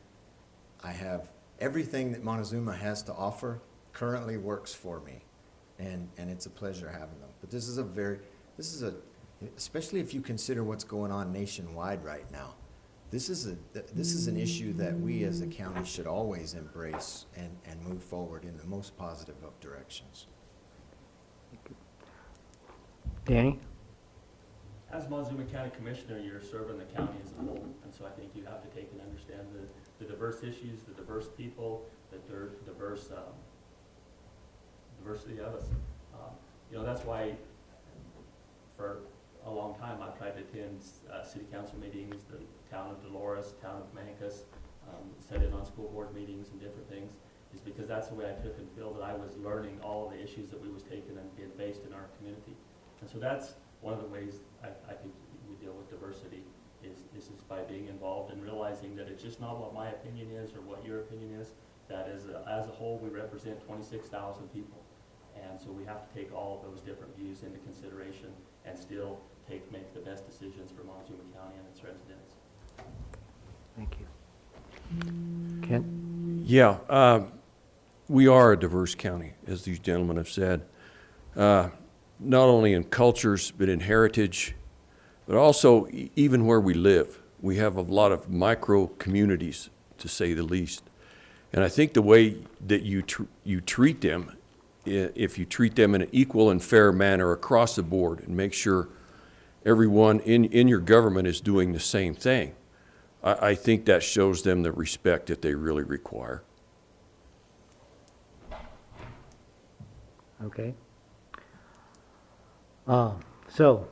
I have everything that Montezuma has to offer currently works for me. And it's a pleasure having them. But this is especially if you consider what's going on nationwide right now. This is an issue that we as a county should always embrace and move forward in the most positive of directions. Danny? As Montezuma County Commissioner, you're serving the county as a whole, and so I think you have to take and understand the diverse issues, the diverse people, the diverse diversity of us. That's why for a long time I've tried to attend city council meetings, the town of Dolores, town of Mancos, sit in on school board meetings and different things, is because that's the way I took and feel that I was learning all of the issues that we was taking and being faced in our community. And so that's one of the ways I think we deal with diversity is by being involved and realizing that it's just not what my opinion is or what your opinion is, that as a whole we represent 26,000 people. And so we have to take all of those different views into consideration and still make the best decisions for Montezuma County and its residents. Thank you. Kent? Yeah, we are a diverse county, as these gentlemen have said, not only in cultures, but in heritage, but also even where we live. We have a lot of micro communities, to say the least. And I think the way that you treat them, if you treat them in an equal and fair manner across the board and make sure everyone in your government is doing the same thing, I think that shows them the respect that they really require. Okay. So,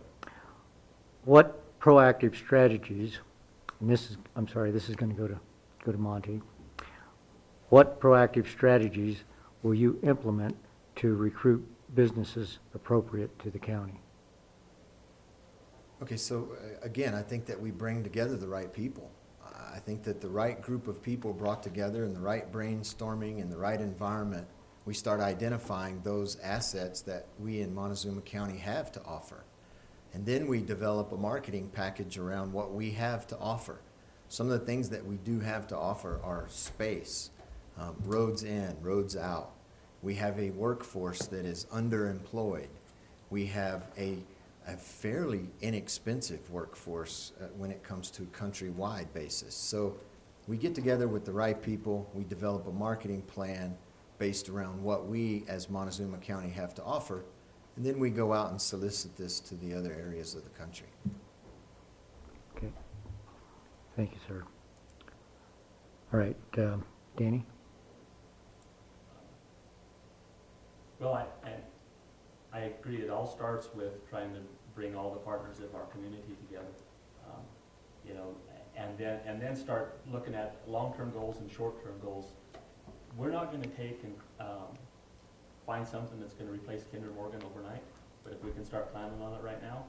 what proactive strategies, and this is going to go to Monty. What proactive strategies will you implement to recruit businesses appropriate to the county? Okay, so again, I think that we bring together the right people. I think that the right group of people brought together in the right brainstorming in the right environment, we start identifying those assets that we in Montezuma County have to offer. And then we develop a marketing package around what we have to offer. Some of the things that we do have to offer are space, roads in, roads out. We have a workforce that is underemployed. We have a fairly inexpensive workforce when it comes to countrywide basis. So we get together with the right people, we develop a marketing plan based around what we as Montezuma County have to offer, and then we go out and solicit this to the other areas of the country. Okay. Thank you, sir. All right, Danny? Well, I agree. It all starts with trying to bring all the partners of our community together, and then start looking at long-term goals and short-term goals. We're not going to take and find something that's going to replace Kinder Morgan overnight, but if we can start planning on it right now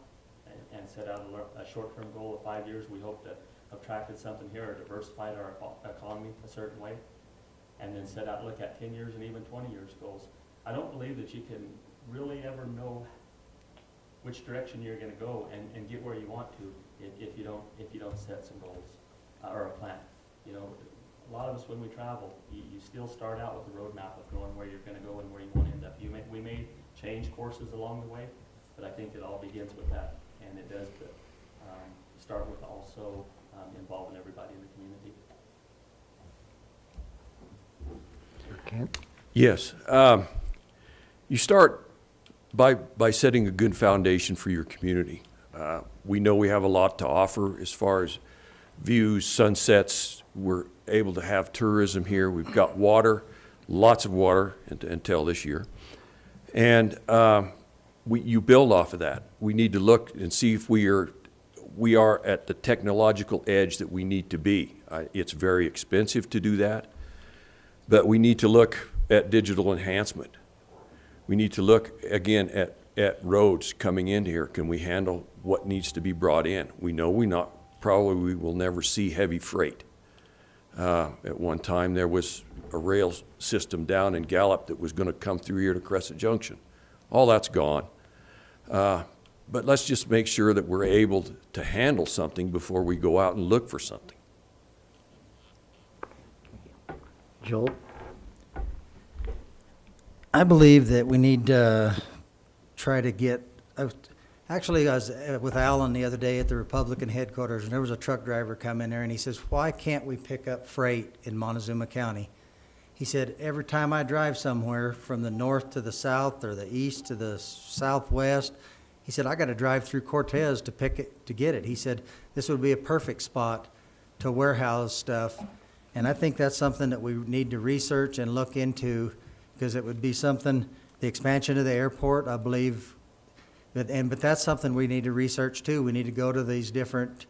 and set out a short-term goal of 5 years, we hope to have attracted something here or diversified our economy a certain way, and then set out, look at 10 years and even 20 years goals. I don't believe that you can really ever know which direction you're going to go and get where you want to if you don't set some goals or a plan. A lot of us when we travel, you still start out with a roadmap of knowing where you're going to go and where you want to end up. We may change courses along the way, but I think it all begins with that, and it does start with also involving everybody in the community. Kent? Yes. You start by setting a good foundation for your community. We know we have a lot to offer as far as views, sunsets. We're able to have tourism here. We've got water, lots of water until this year. And you build off of that. We need to look and see if we are at the technological edge that we need to be. It's very expensive to do that, but we need to look at digital enhancement. We need to look again at roads coming in here. Can we handle what needs to be brought in? We know we will never see heavy freight. At one time there was a rail system down in Gallup that was going to come through here to Crescent Junction. All that's gone. But let's just make sure that we're able to handle something before we go out and look for something. Joel? I believe that we need to try to get, actually, I was with Alan the other day at the Republican headquarters, and there was a truck driver come in there, and he says, why can't we pick up freight in Montezuma County? He said, every time I drive somewhere from the north to the south or the east to the southwest, he said, I got to drive through Cortez to pick it, to get it. He said, this would be a perfect spot to warehouse stuff. And I think that's something that we need to research and look into, because it would be something, the expansion of the airport, I believe, but that's something we need to research too. We need to go to these different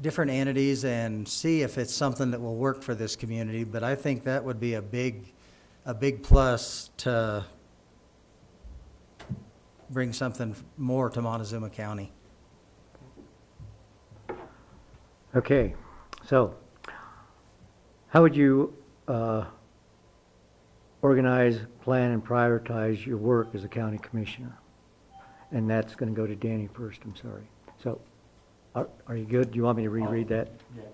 entities and see if it's something that will work for this community. But I think that would be a big plus to bring something more to Montezuma County. Okay, so how would you organize, plan, and prioritize your work as a county commissioner? And that's going to go to Danny first, I'm sorry. So, are you good? Do you want me to reread that? Yeah, go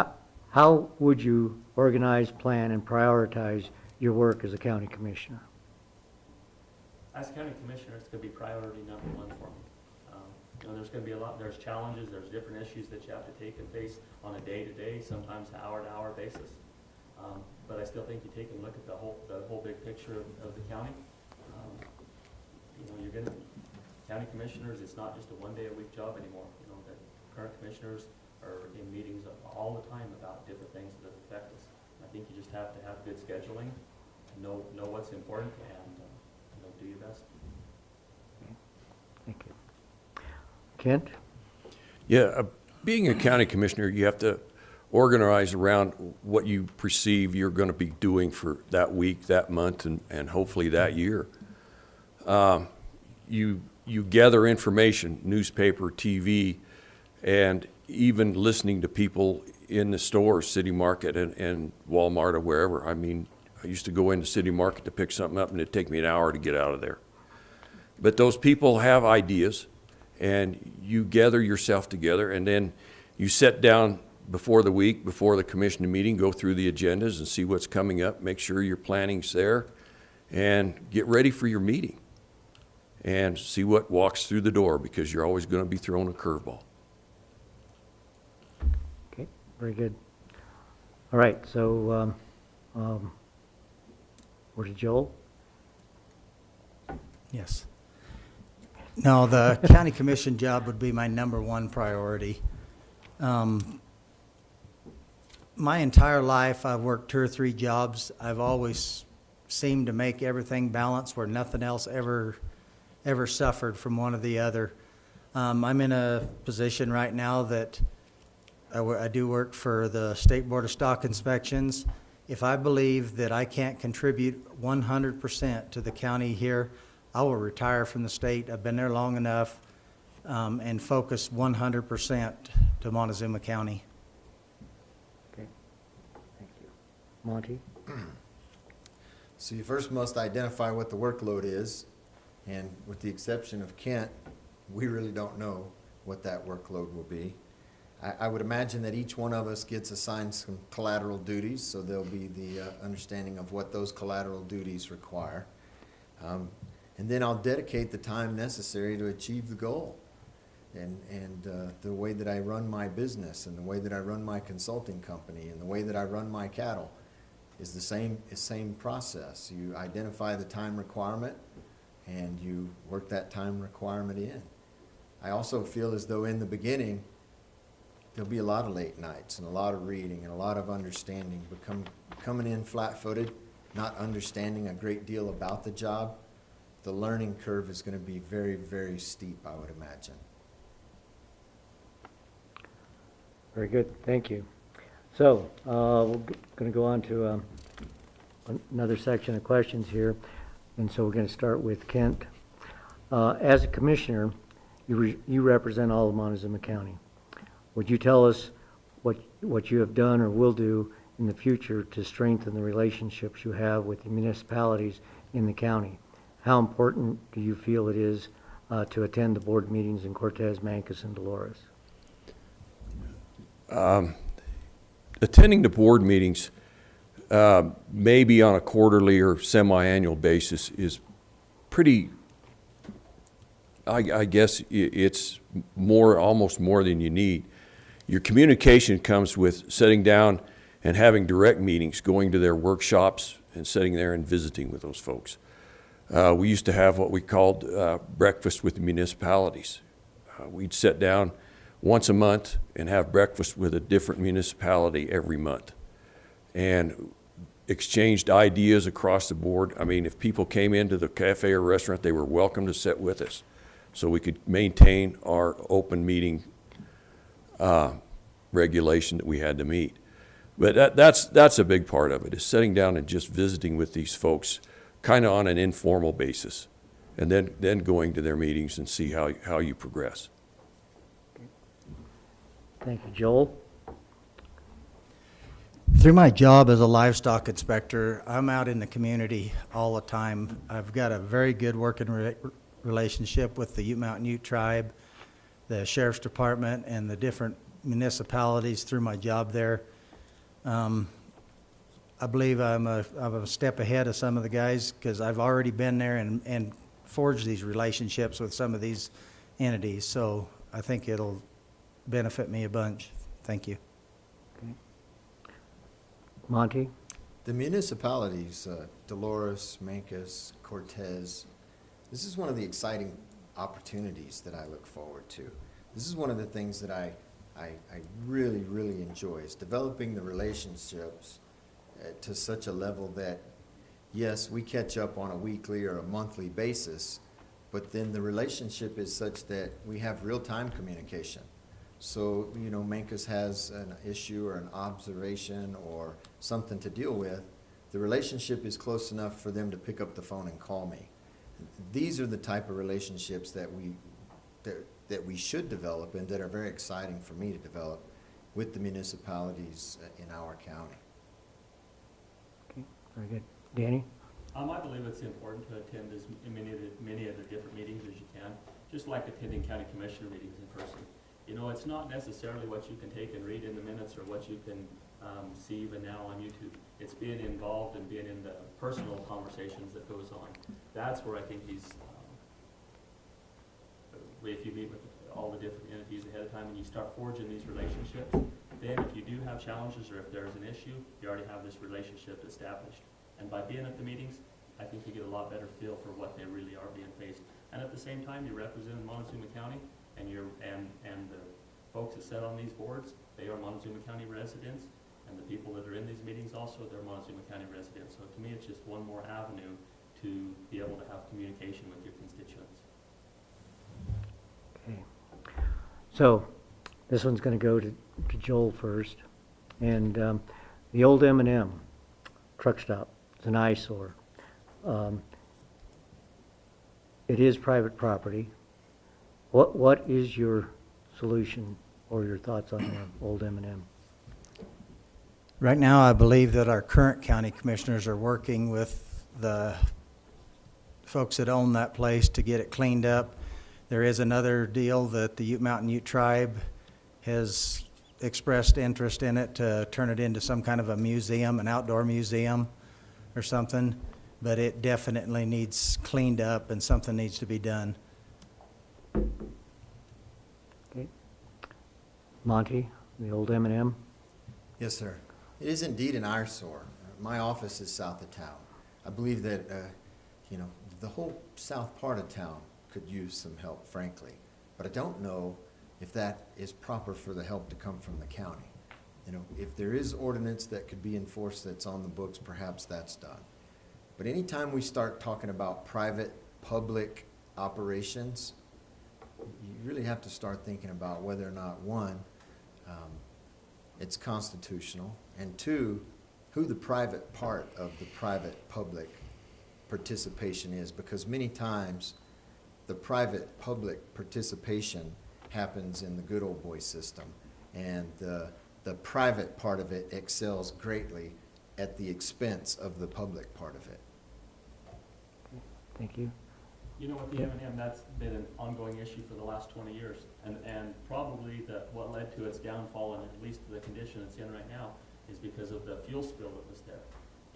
ahead. How would you organize, plan, and prioritize your work as a county commissioner? As county commissioner, it's gonna be priority number one for me. There's gonna be there's challenges, there's different issues that you have to take and face on a day-to-day, sometimes hour-to-hour basis. But I still think you take and look at the whole big picture of the county. County commissioners, it's not just a one-day-a-week job anymore. The current commissioners are in meetings all the time about different things that affect us. I think you just have to have good scheduling, know what's important, and do your best. Thank you. Kent? Yeah, being a county commissioner, you have to organize around what you perceive you're going to be doing for that week, that month, and hopefully that year. You gather information, newspaper, TV, and even listening to people in the stores, City Market and Walmart or wherever. I mean, I used to go into City Market to pick something up, and it'd take me an hour to get out of there. But those people have ideas, and you gather yourself together, and then you sit down before the week, before the commission meeting, go through the agendas and see what's coming up, make sure your planning's there, and get ready for your meeting. And see what walks through the door, because you're always going to be thrown a curveball. Okay, very good. All right, so where's Joel? Yes. No, the county commission job would be my number one priority. My entire life, I've worked 2 or 3 jobs. I've always seemed to make everything balance where nothing else ever suffered from one or the other. I'm in a position right now that I do work for the State Board of Stock Inspections. If I believe that I can't contribute 100% to the county here, I will retire from the state. I've been there long enough, and focus 100% to Montezuma County. Okay, thank you. Monty? So you first must identify what the workload is, and with the exception of Kent, we really don't know what that workload will be. I would imagine that each one of us gets assigned some collateral duties, so there'll be the understanding of what those collateral duties require. And then I'll dedicate the time necessary to achieve the goal. And the way that I run my business, and the way that I run my consulting company, and the way that I run my cattle is the same process. You identify the time requirement, and you work that time requirement in. I also feel as though in the beginning, there'll be a lot of late nights and a lot of reading and a lot of understanding. Coming in flat-footed, not understanding a great deal about the job, the learning curve is going to be very, very steep, I would imagine. Very good, thank you. So, we're going to go on to another section of questions here, and so we're going to start with Kent. As a commissioner, you represent all of Montezuma County. Would you tell us what you have done or will do in the future to strengthen the relationships you have with the municipalities in the county? How important do you feel it is to attend the board meetings in Cortez, Mancos, and Dolores? Attending the board meetings, maybe on a quarterly or semi-annual basis, is pretty, I guess it's more, almost more than you need. Your communication comes with sitting down and having direct meetings, going to their workshops and sitting there and visiting with those folks. We used to have what we called breakfast with the municipalities. We'd sit down once a month and have breakfast with a different municipality every month and exchanged ideas across the board. I mean, if people came into the cafe or restaurant, they were welcome to sit with us so we could maintain our open meeting regulation that we had to meet. But that's a big part of it, is sitting down and just visiting with these folks kind of on an informal basis, and then going to their meetings and see how you progress. Thank you. Joel? Through my job as a livestock inspector, I'm out in the community all the time. I've got a very good working relationship with the Ute Mountain Ute tribe, the sheriff's department, and the different municipalities through my job there. I believe I'm a step ahead of some of the guys because I've already been there and forged these relationships with some of these entities. So I think it'll benefit me a bunch. Thank you. Monty? The municipalities, Dolores, Mancos, Cortez, this is one of the exciting opportunities that I look forward to. This is one of the things that I really, really enjoy, is developing the relationships to such a level that, yes, we catch up on a weekly or a monthly basis, but then the relationship is such that we have real-time communication. So, you know, Mancos has an issue or an observation or something to deal with, the relationship is close enough for them to pick up the phone and call me. These are the type of relationships that we should develop and that are very exciting for me to develop with the municipalities in our county. Okay, very good. Danny? I believe it's important to attend as many of the different meetings as you can, just like attending county commissioner meetings in person. You know, it's not necessarily what you can take and read in the minutes or what you can see even now on YouTube. It's being involved and being in the personal conversations that goes on. That's where I think these, if you meet with all the different entities ahead of time and you start forging these relationships, then if you do have challenges or if there's an issue, you already have this relationship established. And by being at the meetings, I think you get a lot better feel for what they really are being faced. And at the same time, you represent Montezuma County, and the folks that sit on these boards, they are Montezuma County residents, and the people that are in these meetings also, they're Montezuma County residents. So to me, it's just one more avenue to be able to have communication with your constituents. Okay. So this one's going to go to Joel first. And the old M&M truck stop, it's an eyesore. It is private property. What is your solution or your thoughts on the old M&M? Right now, I believe that our current county commissioners are working with the folks that own that place to get it cleaned up. There is another deal that the Ute Mountain Ute tribe has expressed interest in it to turn it into some kind of a museum, an outdoor museum or something, but it definitely needs cleaned up and something needs to be done. Okay. Monty, the old M&M? Yes, sir. It is indeed an eyesore. My office is south of town. I believe that, you know, the whole south part of town could use some help, frankly. But I don't know if that is proper for the help to come from the county. You know, if there is ordinance that could be enforced that's on the books, perhaps that's done. But anytime we start talking about private, public operations, you really have to start thinking about whether or not, one, it's constitutional, and two, who the private part of the private-public participation is, because many times the private-public participation happens in the good old boy system, and the private part of it excels greatly at the expense of the public part of it. Thank you. You know, with the M&M, that's been an ongoing issue for the last 20 years. And probably what led to its downfall, and at least the condition it's in right now, is because of the fuel spill that was there.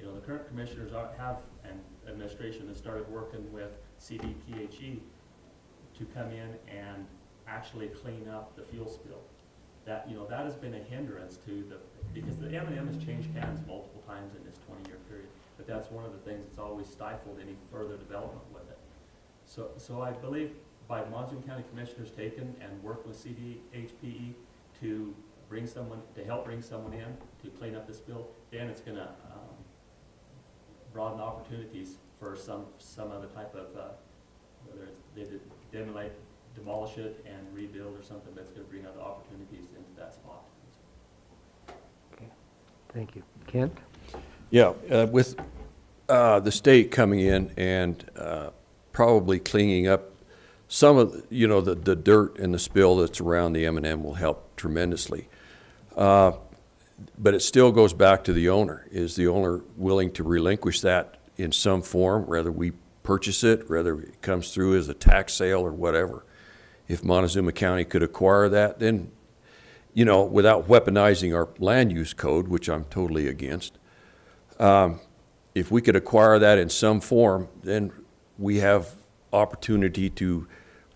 You know, the current commissioners and administration has started working with CDPHE to come in and actually clean up the fuel spill. That, you know, that has been a hindrance because the M&M has changed hands multiple times in this 20-year period. But that's one of the things that's always stifled any further development with it. So I believe by Montezuma County Commissioners taken and work with CDHPE to help bring someone in to clean up the spill, then it's gonna broaden opportunities for some other type of, whether it's they demolish it and rebuild or something that's gonna bring other opportunities into that spot. Okay, thank you. Kent? Yeah, with the state coming in and probably cleaning up some of, the dirt and the spill that's around the M&M will help tremendously. But it still goes back to the owner. Is the owner willing to relinquish that in some form, whether we purchase it, whether it comes through as a tax sale or whatever? If Montezuma County could acquire that, then, without weaponizing our land use code, which I'm totally against, if we could acquire that in some form, then we have opportunity to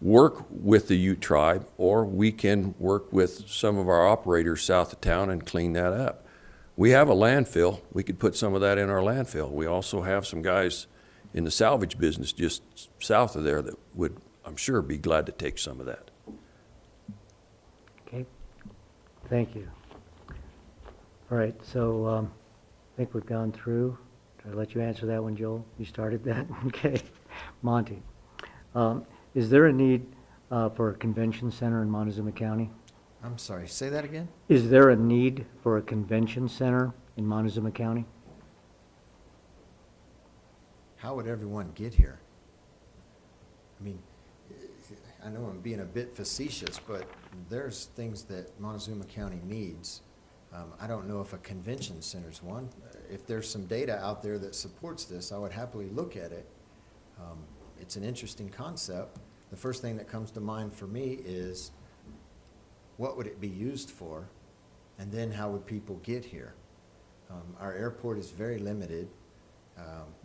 work with the Ute tribe, or we can work with some of our operators south of town and clean that up. We have a landfill. We could put some of that in our landfill. We also have some guys in the salvage business just south of there that would, I'm sure, be glad to take some of that. Okay, thank you. All right, so I think we've gone through. Did I let you answer that one, Joel? You started that? Okay. Monty, is there a need for a convention center in Montezuma County? I'm sorry, say that again? Is there a need for a convention center in Montezuma County? How would everyone get here? I mean, I know I'm being a bit facetious, but there's things that Montezuma County needs. I don't know if a convention center's one. If there's some data out there that supports this, I would happily look at it. It's an interesting concept. The first thing that comes to mind for me is, what would it be used for? And then how would people get here? Our airport is very limited.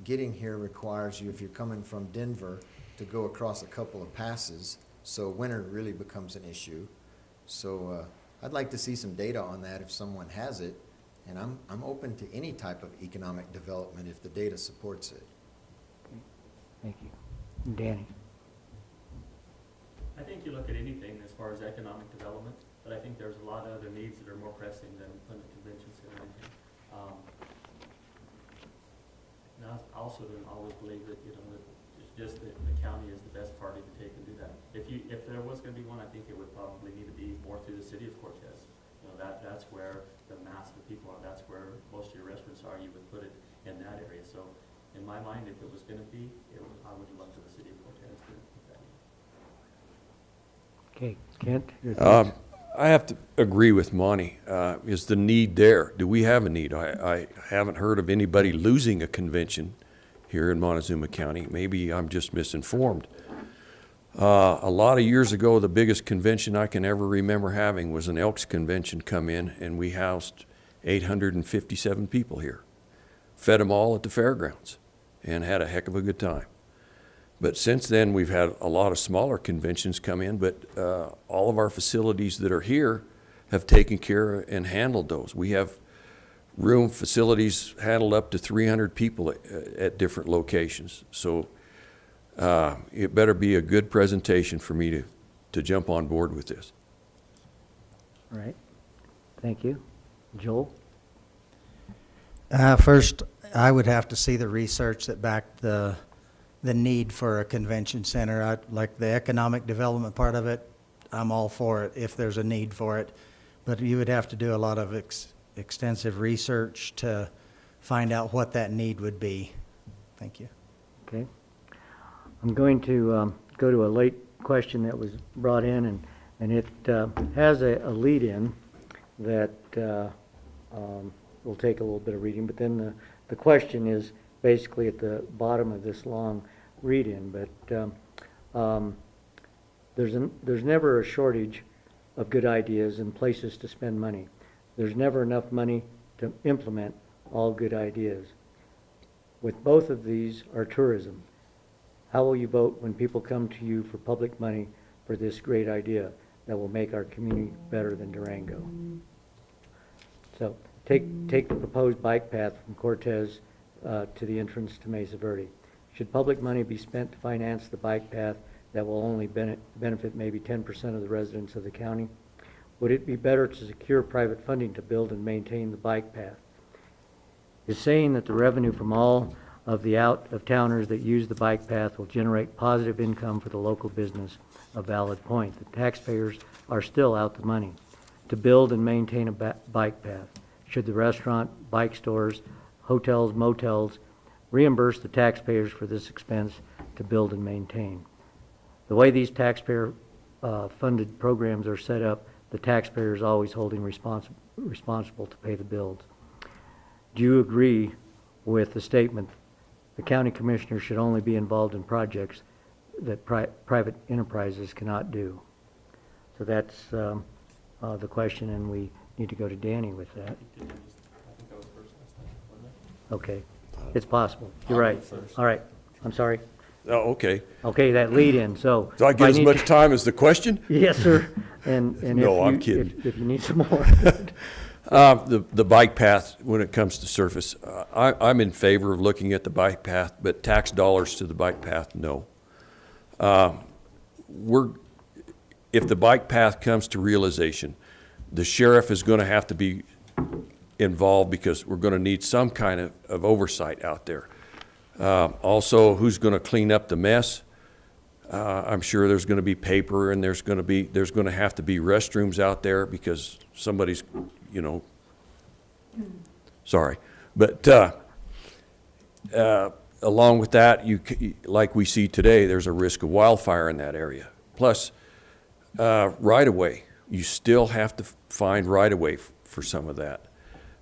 Getting here requires you, if you're coming from Denver, to go across a couple of passes, so winter really becomes an issue. So I'd like to see some data on that if someone has it, and I'm open to any type of economic development if the data supports it. Thank you. Danny? I think you look at anything as far as economic development, but I think there's a lot of other needs that are more pressing than putting a convention center in here. Now, I also don't always believe that, that it's just that the county is the best party to take and do that. If there was gonna be one, I think it would probably need to be more through the city of Cortez. That's where the mass of the people are. That's where most of your restaurants are. You would put it in that area. So in my mind, if it was gonna be, I would look to the city of Cortez to put that in. Okay, Kent? Your thoughts? I have to agree with Monty. Is the need there? Do we have a need? I haven't heard of anybody losing a convention here in Montezuma County. Maybe I'm just misinformed. A lot of years ago, the biggest convention I can ever remember having was an Elks convention come in, and we housed 857 people here. Fed them all at the fairgrounds and had a heck of a good time. But since then, we've had a lot of smaller conventions come in, but all of our facilities that are here have taken care and handled those. We have room facilities handled up to 300 people at different locations. So it better be a good presentation for me to jump on board with this. All right, thank you. Joel? First, I would have to see the research that backed the need for a convention center. Like the economic development part of it, I'm all for it if there's a need for it. But you would have to do a lot of extensive research to find out what that need would be. Thank you. Okay. I'm going to go to a late question that was brought in, and it has a lead-in that will take a little bit of reading, but then the question is basically at the bottom of this long read-in. But there's never a shortage of good ideas and places to spend money. There's never enough money to implement all good ideas. With both of these are tourism. How will you vote when people come to you for public money for this great idea that will make our community better than Durango? So take the proposed bike path from Cortez to the entrance to Mesa Verde. Should public money be spent to finance the bike path that will only benefit maybe 10% of the residents of the county? Would it be better to secure private funding to build and maintain the bike path? Is saying that the revenue from all of the out-of-towners that use the bike path will generate positive income for the local business a valid point? The taxpayers are still out the money to build and maintain a bike path. Should the restaurant, bike stores, hotels, motels reimburse the taxpayers for this expense to build and maintain? The way these taxpayer funded programs are set up, the taxpayer is always holding responsible to pay the bills. Do you agree with the statement the county commissioner should only be involved in projects that private enterprises cannot do? So that's the question, and we need to go to Danny with that. I think I was first last time, wasn't it? Okay, it's possible. You're I'll go right. first. All right, I'm sorry. Oh, okay. Okay, that lead in, so. Do I if get as need much to- time as the question? Yes, sir. And No, I'm kidding. If you need some more. The bike path, when it comes to surface, I'm in favor of looking at the bike path, but tax dollars to the bike path, no. If the bike path comes to realization, the sheriff is going to have to be involved because we're going to need some kind of oversight out there. Also, who's going to clean up the mess? I'm sure there's going to be paper, and there's going to have to be restrooms out there because somebody's, sorry. But along with that, like we see today, there's a risk of wildfire in that area. Plus, right-of-way. You still have to find right-of-way for some of that.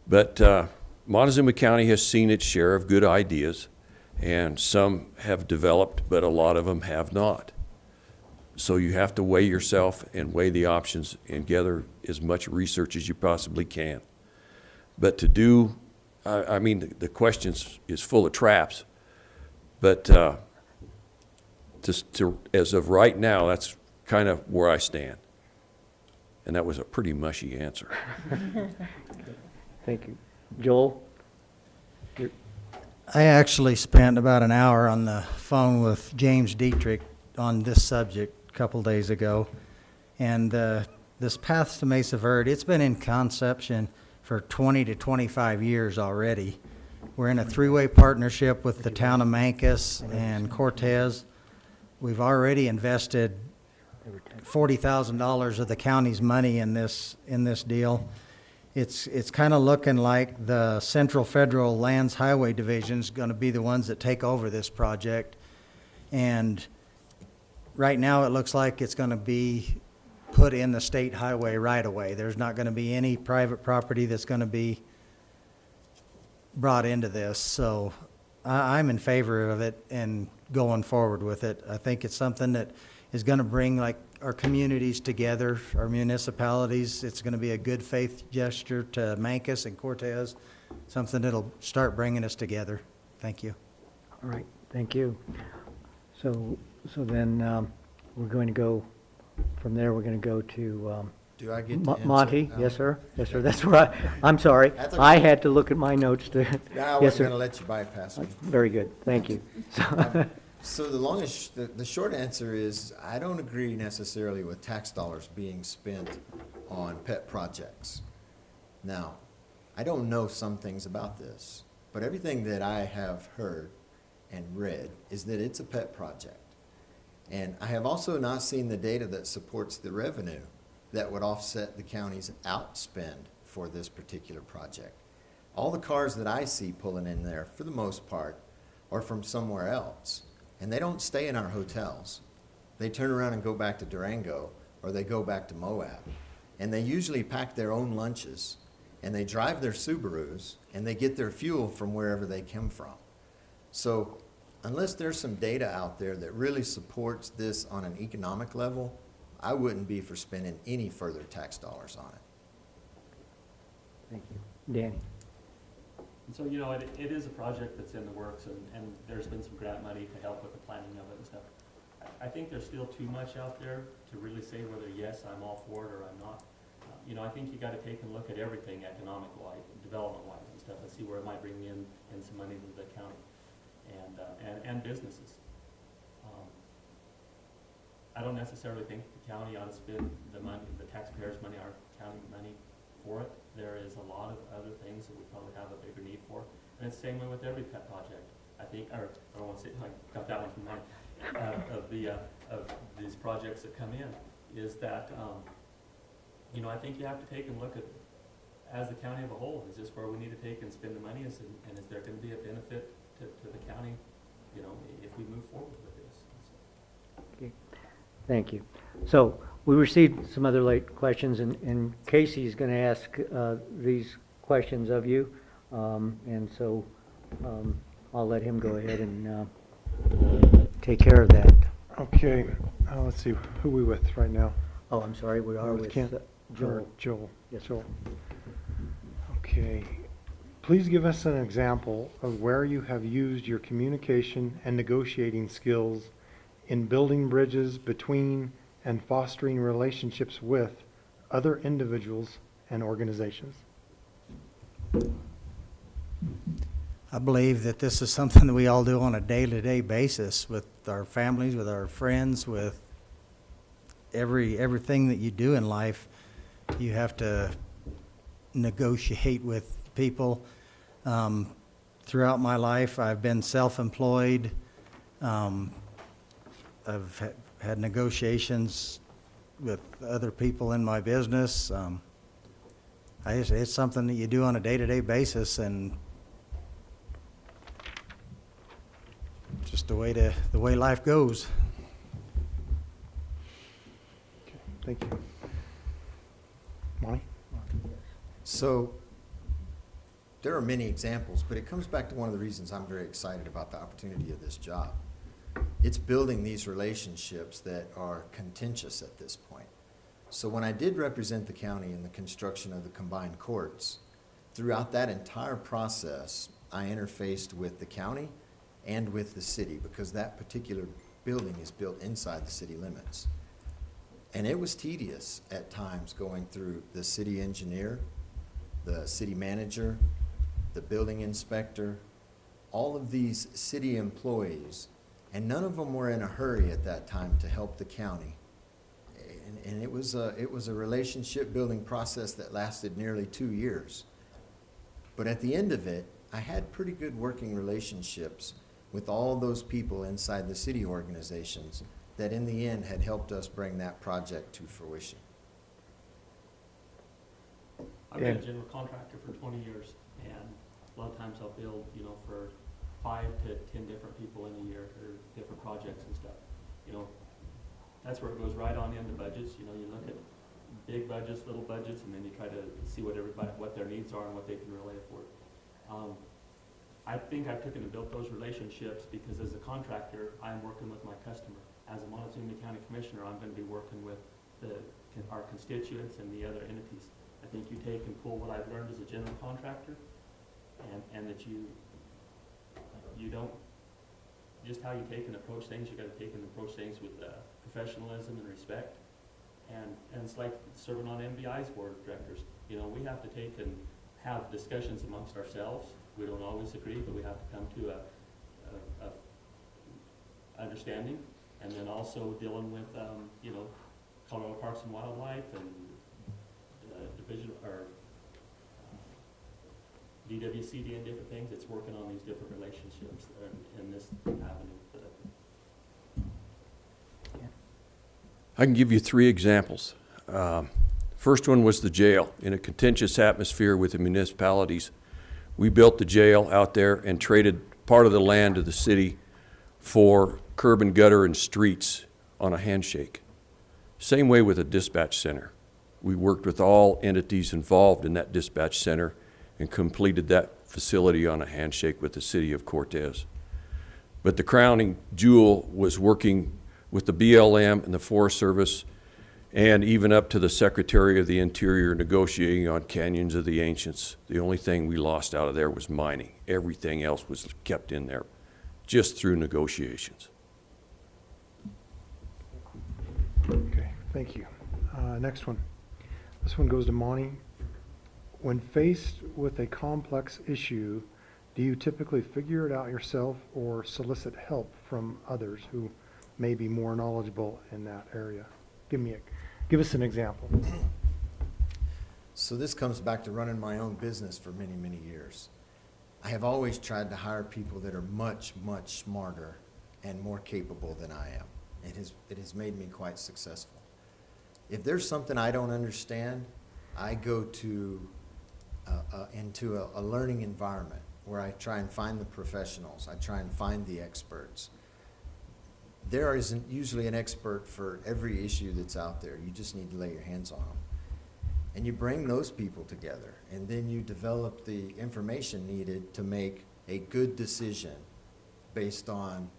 But Montezuma County has seen its share of good ideas, and some have developed, but a lot of them have not. So you have to weigh yourself and weigh the options and gather as much research as you possibly can. But to do, I mean, the question is full of traps, but as of right now, that's kind of where I stand. And that was a pretty mushy answer. Thank you. Joel? I actually spent about an hour on the phone with James Dietrich on this subject a couple days ago. And this path to Mesa Verde, it's been in conception for 20 to 25 years already. We're in a three-way partnership with the town of Mancos and Cortez. We've already invested $40,000 of the county's money in this deal. It's kind of looking like the Central Federal Lands Highway Division is going to be the ones that take over this project. And right now, it looks like it's going to be put in the state highway right away. There's not going to be any private property that's going to be brought into this. So I'm in favor of it and going forward with it. I think it's something that is going to bring like our communities together, our municipalities. It's going to be a good faith gesture to Mancos and Cortez, something that'll start bringing us together. Thank you. All right, thank you. So then we're going to go, from there, we're going to go to Do I get to answer? Monty. Yes, sir. Yes, sir. That's right. I'm sorry. That's I okay. had to look at my notes to, No, I yes, wasn't sir. going to let you bypass me. Very good. Thank you. So the short answer is, I don't agree necessarily with tax dollars being spent on pet projects. Now, I don't know some things about this, but everything that I have heard and read is that it's a pet project. And I have also not seen the data that supports the revenue that would offset the county's outspend for this particular project. All the cars that I see pulling in there, for the most part, are from somewhere else. And they don't stay in our hotels. They turn around and go back to Durango, or they go back to Moab. And they usually pack their own lunches, and they drive their Subarus, and they get their fuel from wherever they come from. So unless there's some data out there that really supports this on an economic level, I wouldn't be for spending any further tax dollars on it. Thank you. Danny? And so, you know, it is a project that's in the works, and there's been some grant money to help with the planning of it and stuff. I think there's still too much out there to really say whether, yes, I'm all for it or I'm not. You know, I think you gotta take and look at everything economic-wise, development-wise and stuff, and see where it might bring in some money to the county and businesses. I don't necessarily think the county ought to spend the money, the taxpayers' money, our county money for it. There is a lot of other things that we probably have a bigger need for. And it's the same way with every pet project. I think, or I don't want to say, I got that one from mine, of these projects that come in, is that, you know, I think you have to take and look at, as the county of a whole, is this where we need to take and spend the money, and is there going to be a benefit to the county, you know, if we move forward with this? Okay. Thank you. So we received some other late questions, and Casey's going to ask these questions of you. And so I'll let him go ahead and take care of that. Okay, let's see, who we with right now? Oh, I'm sorry, we are with Kent? Joel. Joel. Yes, sir. Joel. Okay, please give us an example of where you have used your communication and negotiating skills in building bridges between and fostering relationships with other individuals and organizations. I believe that this is something that we all do on a day-to-day basis with our families, with our friends, with everything that you do in life. You have to negotiate with people. Throughout my life, I've been self-employed. I've had negotiations with other people in my business. It's something that you do on a day-to-day basis, and just the way life goes. Okay, thank you. Monty? So there are many examples, but it comes back to one of the reasons I'm very excited about the opportunity of this job. It's building these relationships that are contentious at this point. So when I did represent the county in the construction of the combined courts, throughout that entire process, I interfaced with the county and with the city, because that particular building is built inside the city limits. And it was tedious at times going through the city engineer, the city manager, the building inspector, all of these city employees, and none of them were in a hurry at that time to help the county. And it was a relationship building process that lasted nearly 2 years. But at the end of it, I had pretty good working relationships with all those people inside the city organizations that in the end had helped us bring that project to fruition. I've been a general contractor for 20 years, and a lot of times I'll build, you know, for 5 to 10 different people in a year, or different projects and stuff. You know, that's where it goes right on into budgets. You know, you look at big budgets, little budgets, and then you try to see what their needs are and what they can really afford. I think I've taken and built those relationships because as a contractor, I'm working with my customer. As a Montezuma County Commissioner, I'm going to be working with our constituents and the other entities. I think you take and pull what I've learned as a general contractor, and that you don't, just how you take and approach things, you got to take and approach things with professionalism and respect. And it's like serving on MBI's board of directors. You know, we have to take and have discussions amongst ourselves. We don't always agree, but we have to come to a understanding. And then also dealing with, you know, Colorado Parks and Wildlife and Division, or DWCD and different things. It's working on these different relationships in this avenue. I can give you 3 examples. First one was the jail. In a contentious atmosphere with the municipalities, we built the jail out there and traded part of the land to the city for curb and gutter and streets on a handshake. Same way with a dispatch center. We worked with all entities involved in that dispatch center and completed that facility on a handshake with the city of Cortez. But the crowning jewel was working with the BLM and the Forest Service, and even up to the Secretary of the Interior negotiating on Canyons of the Ancients. The only thing we lost out of there was mining. Everything else was kept in there, just through negotiations. Okay, thank you. Next one. This one goes to Monty. When faced with a complex issue, do you typically figure it out yourself or solicit help from others who may be more knowledgeable in that area? Give us an example. So this comes back to running my own business for many, many years. I have always tried to hire people that are much, much smarter and more capable than I am. It has made me quite successful. If there's something I don't understand, I go to into a learning environment where I try and find the professionals. I try and find the experts. There isn't usually an expert for every issue that's out there. You just need to lay your hands on them. And you bring those people together, and then you develop the information needed to make a good decision based on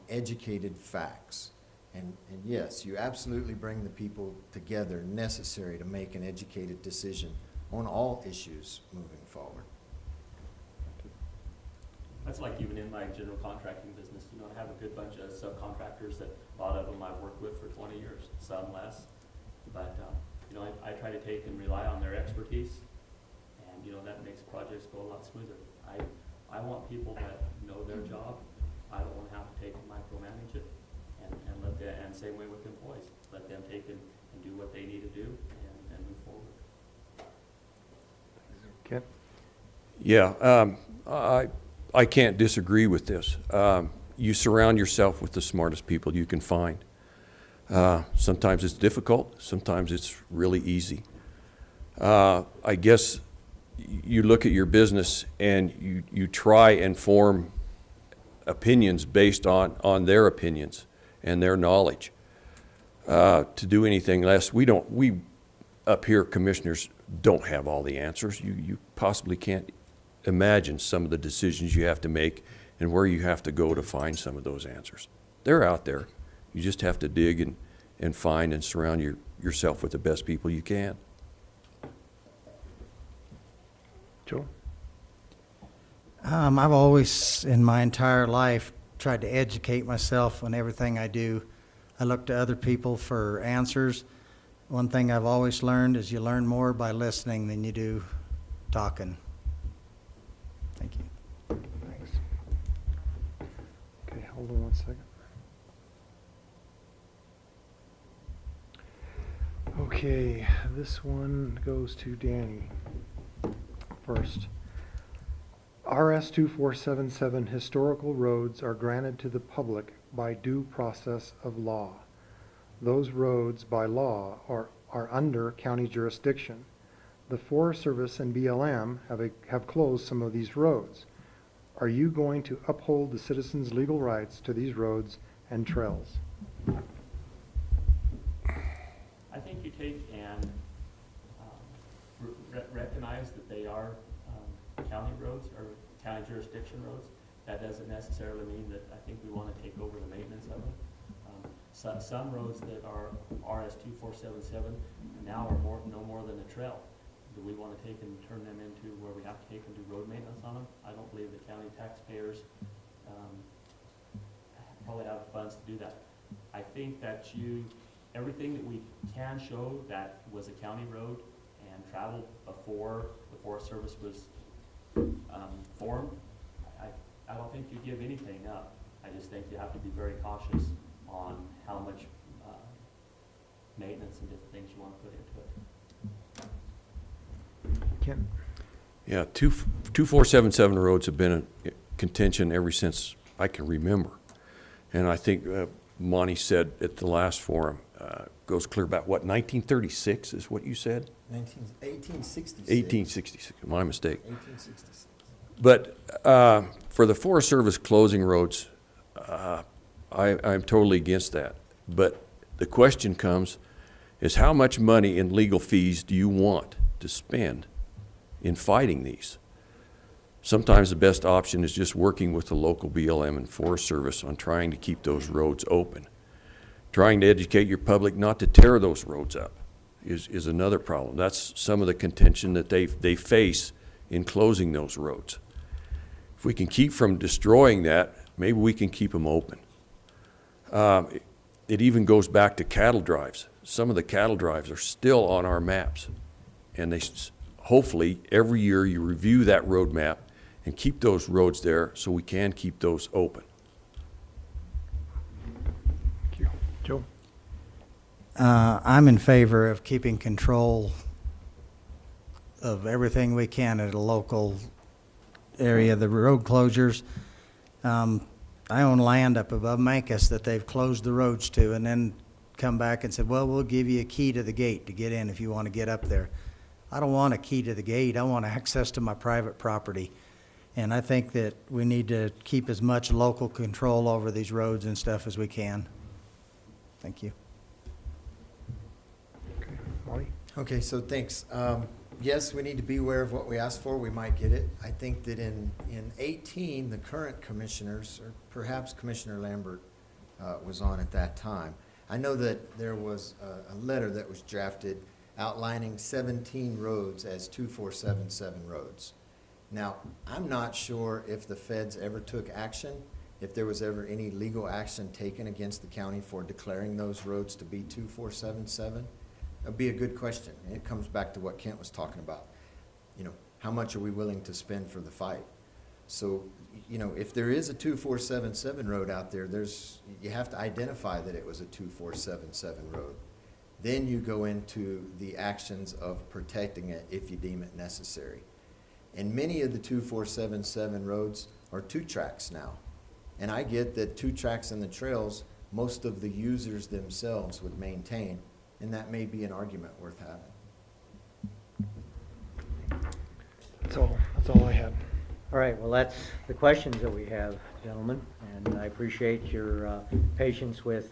educated facts. And yes, you absolutely bring the people together necessary to make an educated decision on all issues moving forward. That's like even in my general contracting business, you know, I have a good bunch of subcontractors that a lot of them I've worked with for 20 years, some less. But, you know, I try to take and rely on their expertise, and, you know, that makes projects go a lot smoother. I want people that know their job. I don't want to have to take and micromanage it, and same way with employees. Let them take and do what they need to do and move forward. Kent? Yeah, I can't disagree with this. You surround yourself with the smartest people you can find. Sometimes it's difficult, sometimes it's really easy. I guess you look at your business and you try and form opinions based on their opinions and their knowledge. To do anything less, we up here, commissioners, don't have all the answers. You possibly can't imagine some of the decisions you have to make and where you have to go to find some of those answers. They're out there. You just have to dig and find and surround yourself with the best people you can. Joe? I've always, in my entire life, tried to educate myself on everything I do. I look to other people for answers. One thing I've always learned is you learn more by listening than you do talking. Thank you. Thanks. Okay, hold on one second. Okay, this one goes to Danny first. RS 2477 historical roads are granted to the public by due process of law. Those roads by law are under county jurisdiction. The Forest Service and BLM have closed some of these roads. Are you going to uphold the citizens' legal rights to these roads and trails? I think you take and recognize that they are county roads or county jurisdiction roads. That doesn't necessarily mean that I think we want to take over the maintenance of them. Some roads that are RS 2477 now are no more than a trail. Do we want to take and turn them into where we have to take and do road maintenance on them? I don't believe the county taxpayers probably have the funds to do that. I think that everything that we can show that was a county road and traveled before the Forest Service was formed, I don't think you give anything up. I just think you have to be very cautious on how much maintenance and different things you want to put into it. Kent? Yeah, 2477 roads have been in contention ever since I can remember. And I think Monty said at the last forum, goes clear about, what, 1936 is what you said? 1866. 1866, my mistake. 1866. But for the Forest Service closing roads, I'm totally against that. But the question comes is how much money in legal fees do you want to spend in fighting these? Sometimes the best option is just working with the local BLM and Forest Service on trying to keep those roads open. Trying to educate your public not to tear those roads up is another problem. That's some of the contention that they face in closing those roads. If we can keep from destroying that, maybe we can keep them open. It even goes back to cattle drives. Some of the cattle drives are still on our maps. And hopefully, every year you review that road map and keep those roads there so we can keep those open. Thank you. Joe? I'm in favor of keeping control of everything we can at a local area. The road closures, I own land up above Mancus that they've closed the roads to and then come back and said, well, we'll give you a key to the gate to get in if you want to get up there. I don't want a key to the gate. I want access to my private property. And I think that we need to keep as much local control over these roads and stuff as we can. Thank you. Okay. Marty? Okay, so thanks. Yes, we need to be aware of what we asked for. We might get it. I think that in 18, the current commissioners, or perhaps Commissioner Lambert was on at that time. I know that there was a letter that was drafted outlining 17 roads as 2477 roads. Now, I'm not sure if the feds ever took action, if there was ever any legal action taken against the county for declaring those roads to be 2477. That'd be a good question. And it comes back to what Kent was talking about. You know, how much are we willing to spend for the fight? So, you know, if there is a 2477 road out there, you have to identify that it was a 2477 road. Then you go into the actions of protecting it if you deem it necessary. And many of the 2477 roads are 2 tracks now. And I get that 2 tracks in the trails, most of the users themselves would maintain, and that may be an argument worth having. That's all I had. All right, well, that's the questions that we have, gentlemen, and I appreciate your patience with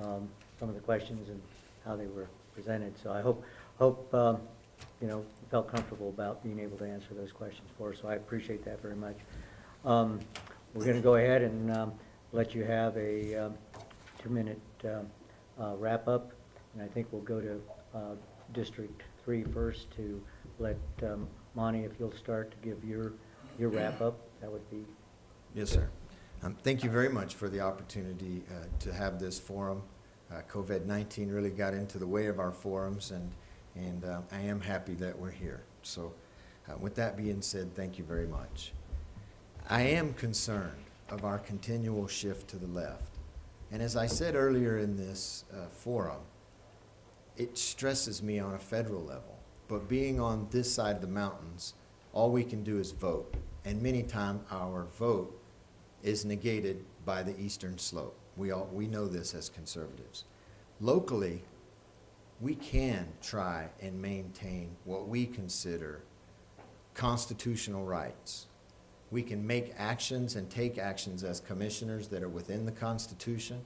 some of the questions and how they were presented. So I hope you know, you felt comfortable about being able to answer those questions for us, so I appreciate that very much. We're going to go ahead and let you have a 2-minute wrap-up, and I think we'll go to District 3 first to let Monty, if you'll start to give your wrap-up, that would be... Yes, sir. Thank you very much for the opportunity to have this forum. COVID-19 really got into the way of our forums, and I am happy that we're here. So with that being said, thank you very much. I am concerned of our continual shift to the left. And as I said earlier in this forum, it stresses me on a federal level. But being on this side of the mountains, all we can do is vote. And many times our vote is negated by the eastern slope. We know this as conservatives. Locally, we can try and maintain what we consider constitutional rights. We can make actions and take actions as commissioners that are within the Constitution.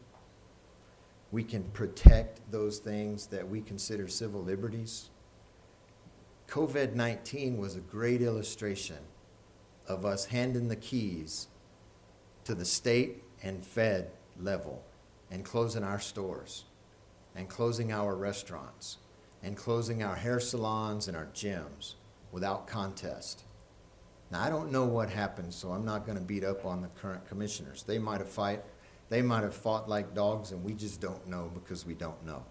We can protect those things that we consider civil liberties. COVID-19 was a great illustration of us handing the keys to the state and fed level and closing our stores and closing our restaurants and closing our hair salons and our gyms without contest. Now, I don't know what happened, so I'm not going to beat up on the current commissioners. They might have fought like dogs, and we just don't know because we don't know.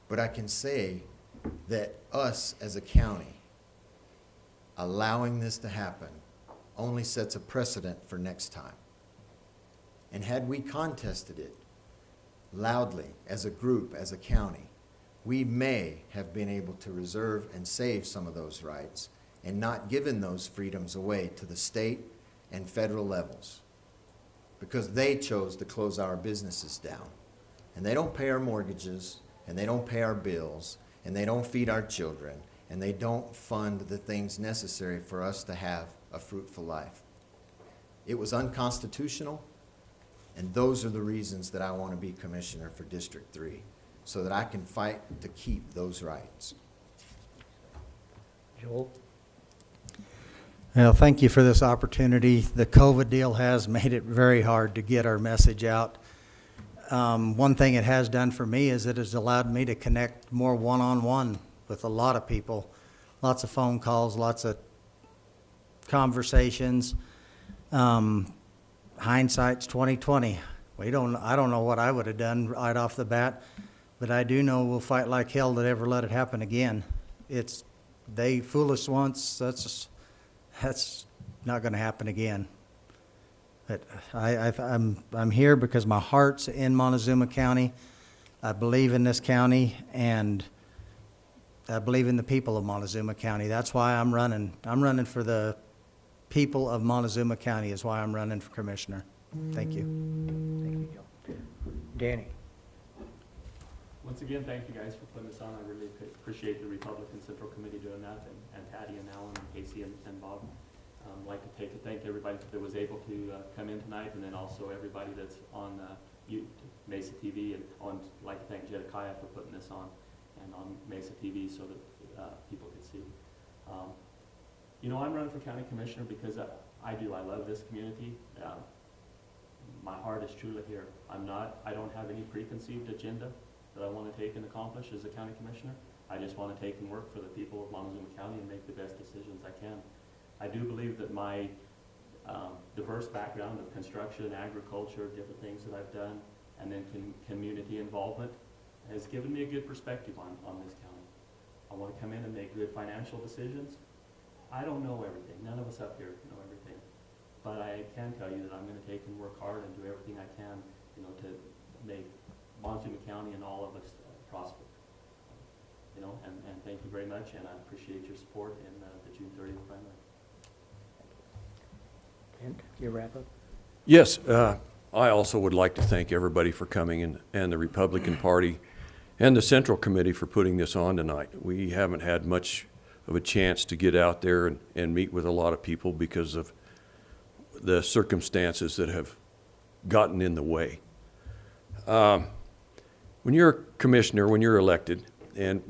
But I can say that us as a county allowing this to happen only sets a precedent for next time. And had we contested it loudly as a group, as a county, we may have been able to reserve and save some of those rights and not given those freedoms away to the state and federal levels, because they chose to close our businesses down. And they don't pay our mortgages, and they don't pay our bills, and they don't feed our children, and they don't fund the things necessary for us to have a fruitful life. It was unconstitutional, and those are the reasons that I want to be commissioner for District 3, so that I can fight to keep those rights. Joel? Well, thank you for this opportunity. The COVID deal has made it very hard to get our message out. One thing it has done for me is it has allowed me to connect more one-on-one with a lot of people. Lots of phone calls, lots of conversations. Hindsight's 2020. I don't know what I would have done right off the bat, but I do know we'll fight like hell to ever let it happen again. They fool us once, that's not going to happen again. But I'm here because my heart's in Montezuma County. I believe in this county, and I believe in the people of Montezuma County. That's why I'm running. I'm running for the people of Montezuma County is why I'm running for commissioner. Thank you. Thank you, Joe. Danny? Once again, thank you guys for putting this on. I really appreciate the Republican Central Committee doing that, and Patty and Alan and Casey and Bob. I'd like to thank everybody that was able to come in tonight, and then also everybody that's on Mesa TV, and I'd like to thank Jedediah for putting this on and on Mesa TV so that people could see. You know, I'm running for county commissioner because I love this community. My heart is truly here. I don't have any preconceived agenda that I want to take and accomplish as a county commissioner. I just want to take and work for the people of Montezuma County and make the best decisions I can. I do believe that my diverse background of construction, agriculture, different things that I've done, and then community involvement has given me a good perspective on this county. I want to come in and make good financial decisions. I don't know everything. None of us up here know everything. But I can tell you that I'm going to take and work hard and do everything I can, you know, to make Montezuma County and all of us prosper. You know, and thank you very much, and I appreciate your support in the June 30th primary. And your wrap-up? Yes, I also would like to thank everybody for coming, and the Republican Party and the Central Committee for putting this on tonight. We haven't had much of a chance to get out there and meet with a lot of people because of the circumstances that have gotten in the way. When you're a commissioner, when you're elected, and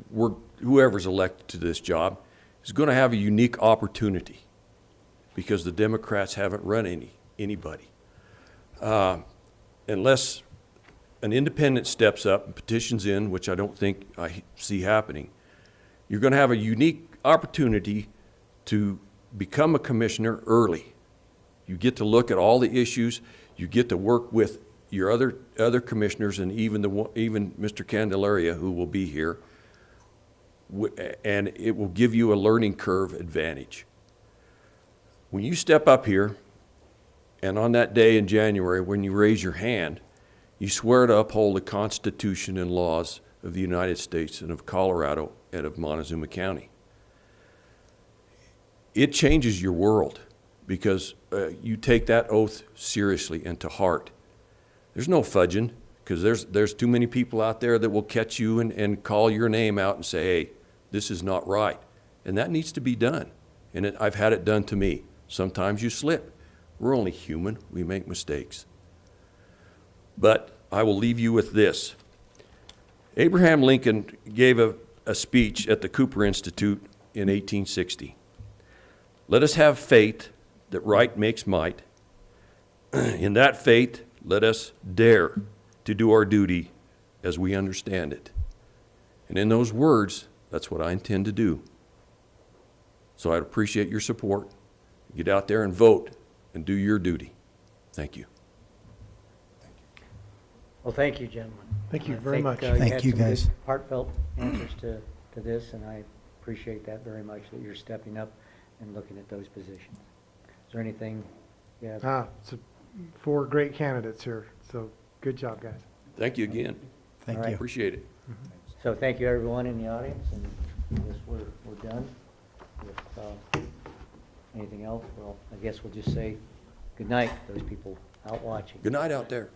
whoever's elected to this job is going to have a unique opportunity because the Democrats haven't run anybody. Unless an independent steps up and petitions in, which I don't think I see happening, you're going to have a unique opportunity to become a commissioner early. You get to look at all the issues. You get to work with your other commissioners, and even Mr. Candelaria, who will be here, and it will give you a learning curve advantage. When you step up here, and on that day in January, when you raise your hand, you swear to uphold the Constitution and laws of the United States and of Colorado and of Montezuma County. It changes your world because you take that oath seriously and to heart. There's no fudging, because there's too many people out there that will catch you and call your name out and say, hey, this is not right. And that needs to be done. And I've had it done to me. Sometimes you slip. We're only human. We make mistakes. But I will leave you with this. Abraham Lincoln gave a speech at the Cooper Institute in 1860. Let us have faith that right makes might. In that faith, let us dare to do our duty as we understand it. And in those words, that's what I intend to do. So I'd appreciate your support. Get out there and vote and do your duty. Thank you. Well, thank you, gentlemen. Thank you I very think, much. Thank had you, some good guys. heartfelt answers to this, and I appreciate that very much, that you're stepping up and looking at those positions. Is there anything you have? So 4 great candidates here, so good job, guys. Thank you again. Thank All you. right. Appreciate it. So thank you, everyone in the audience, and I guess we're done. If anything else, well, I guess we'll just say good night to those people out watching. Good night out there.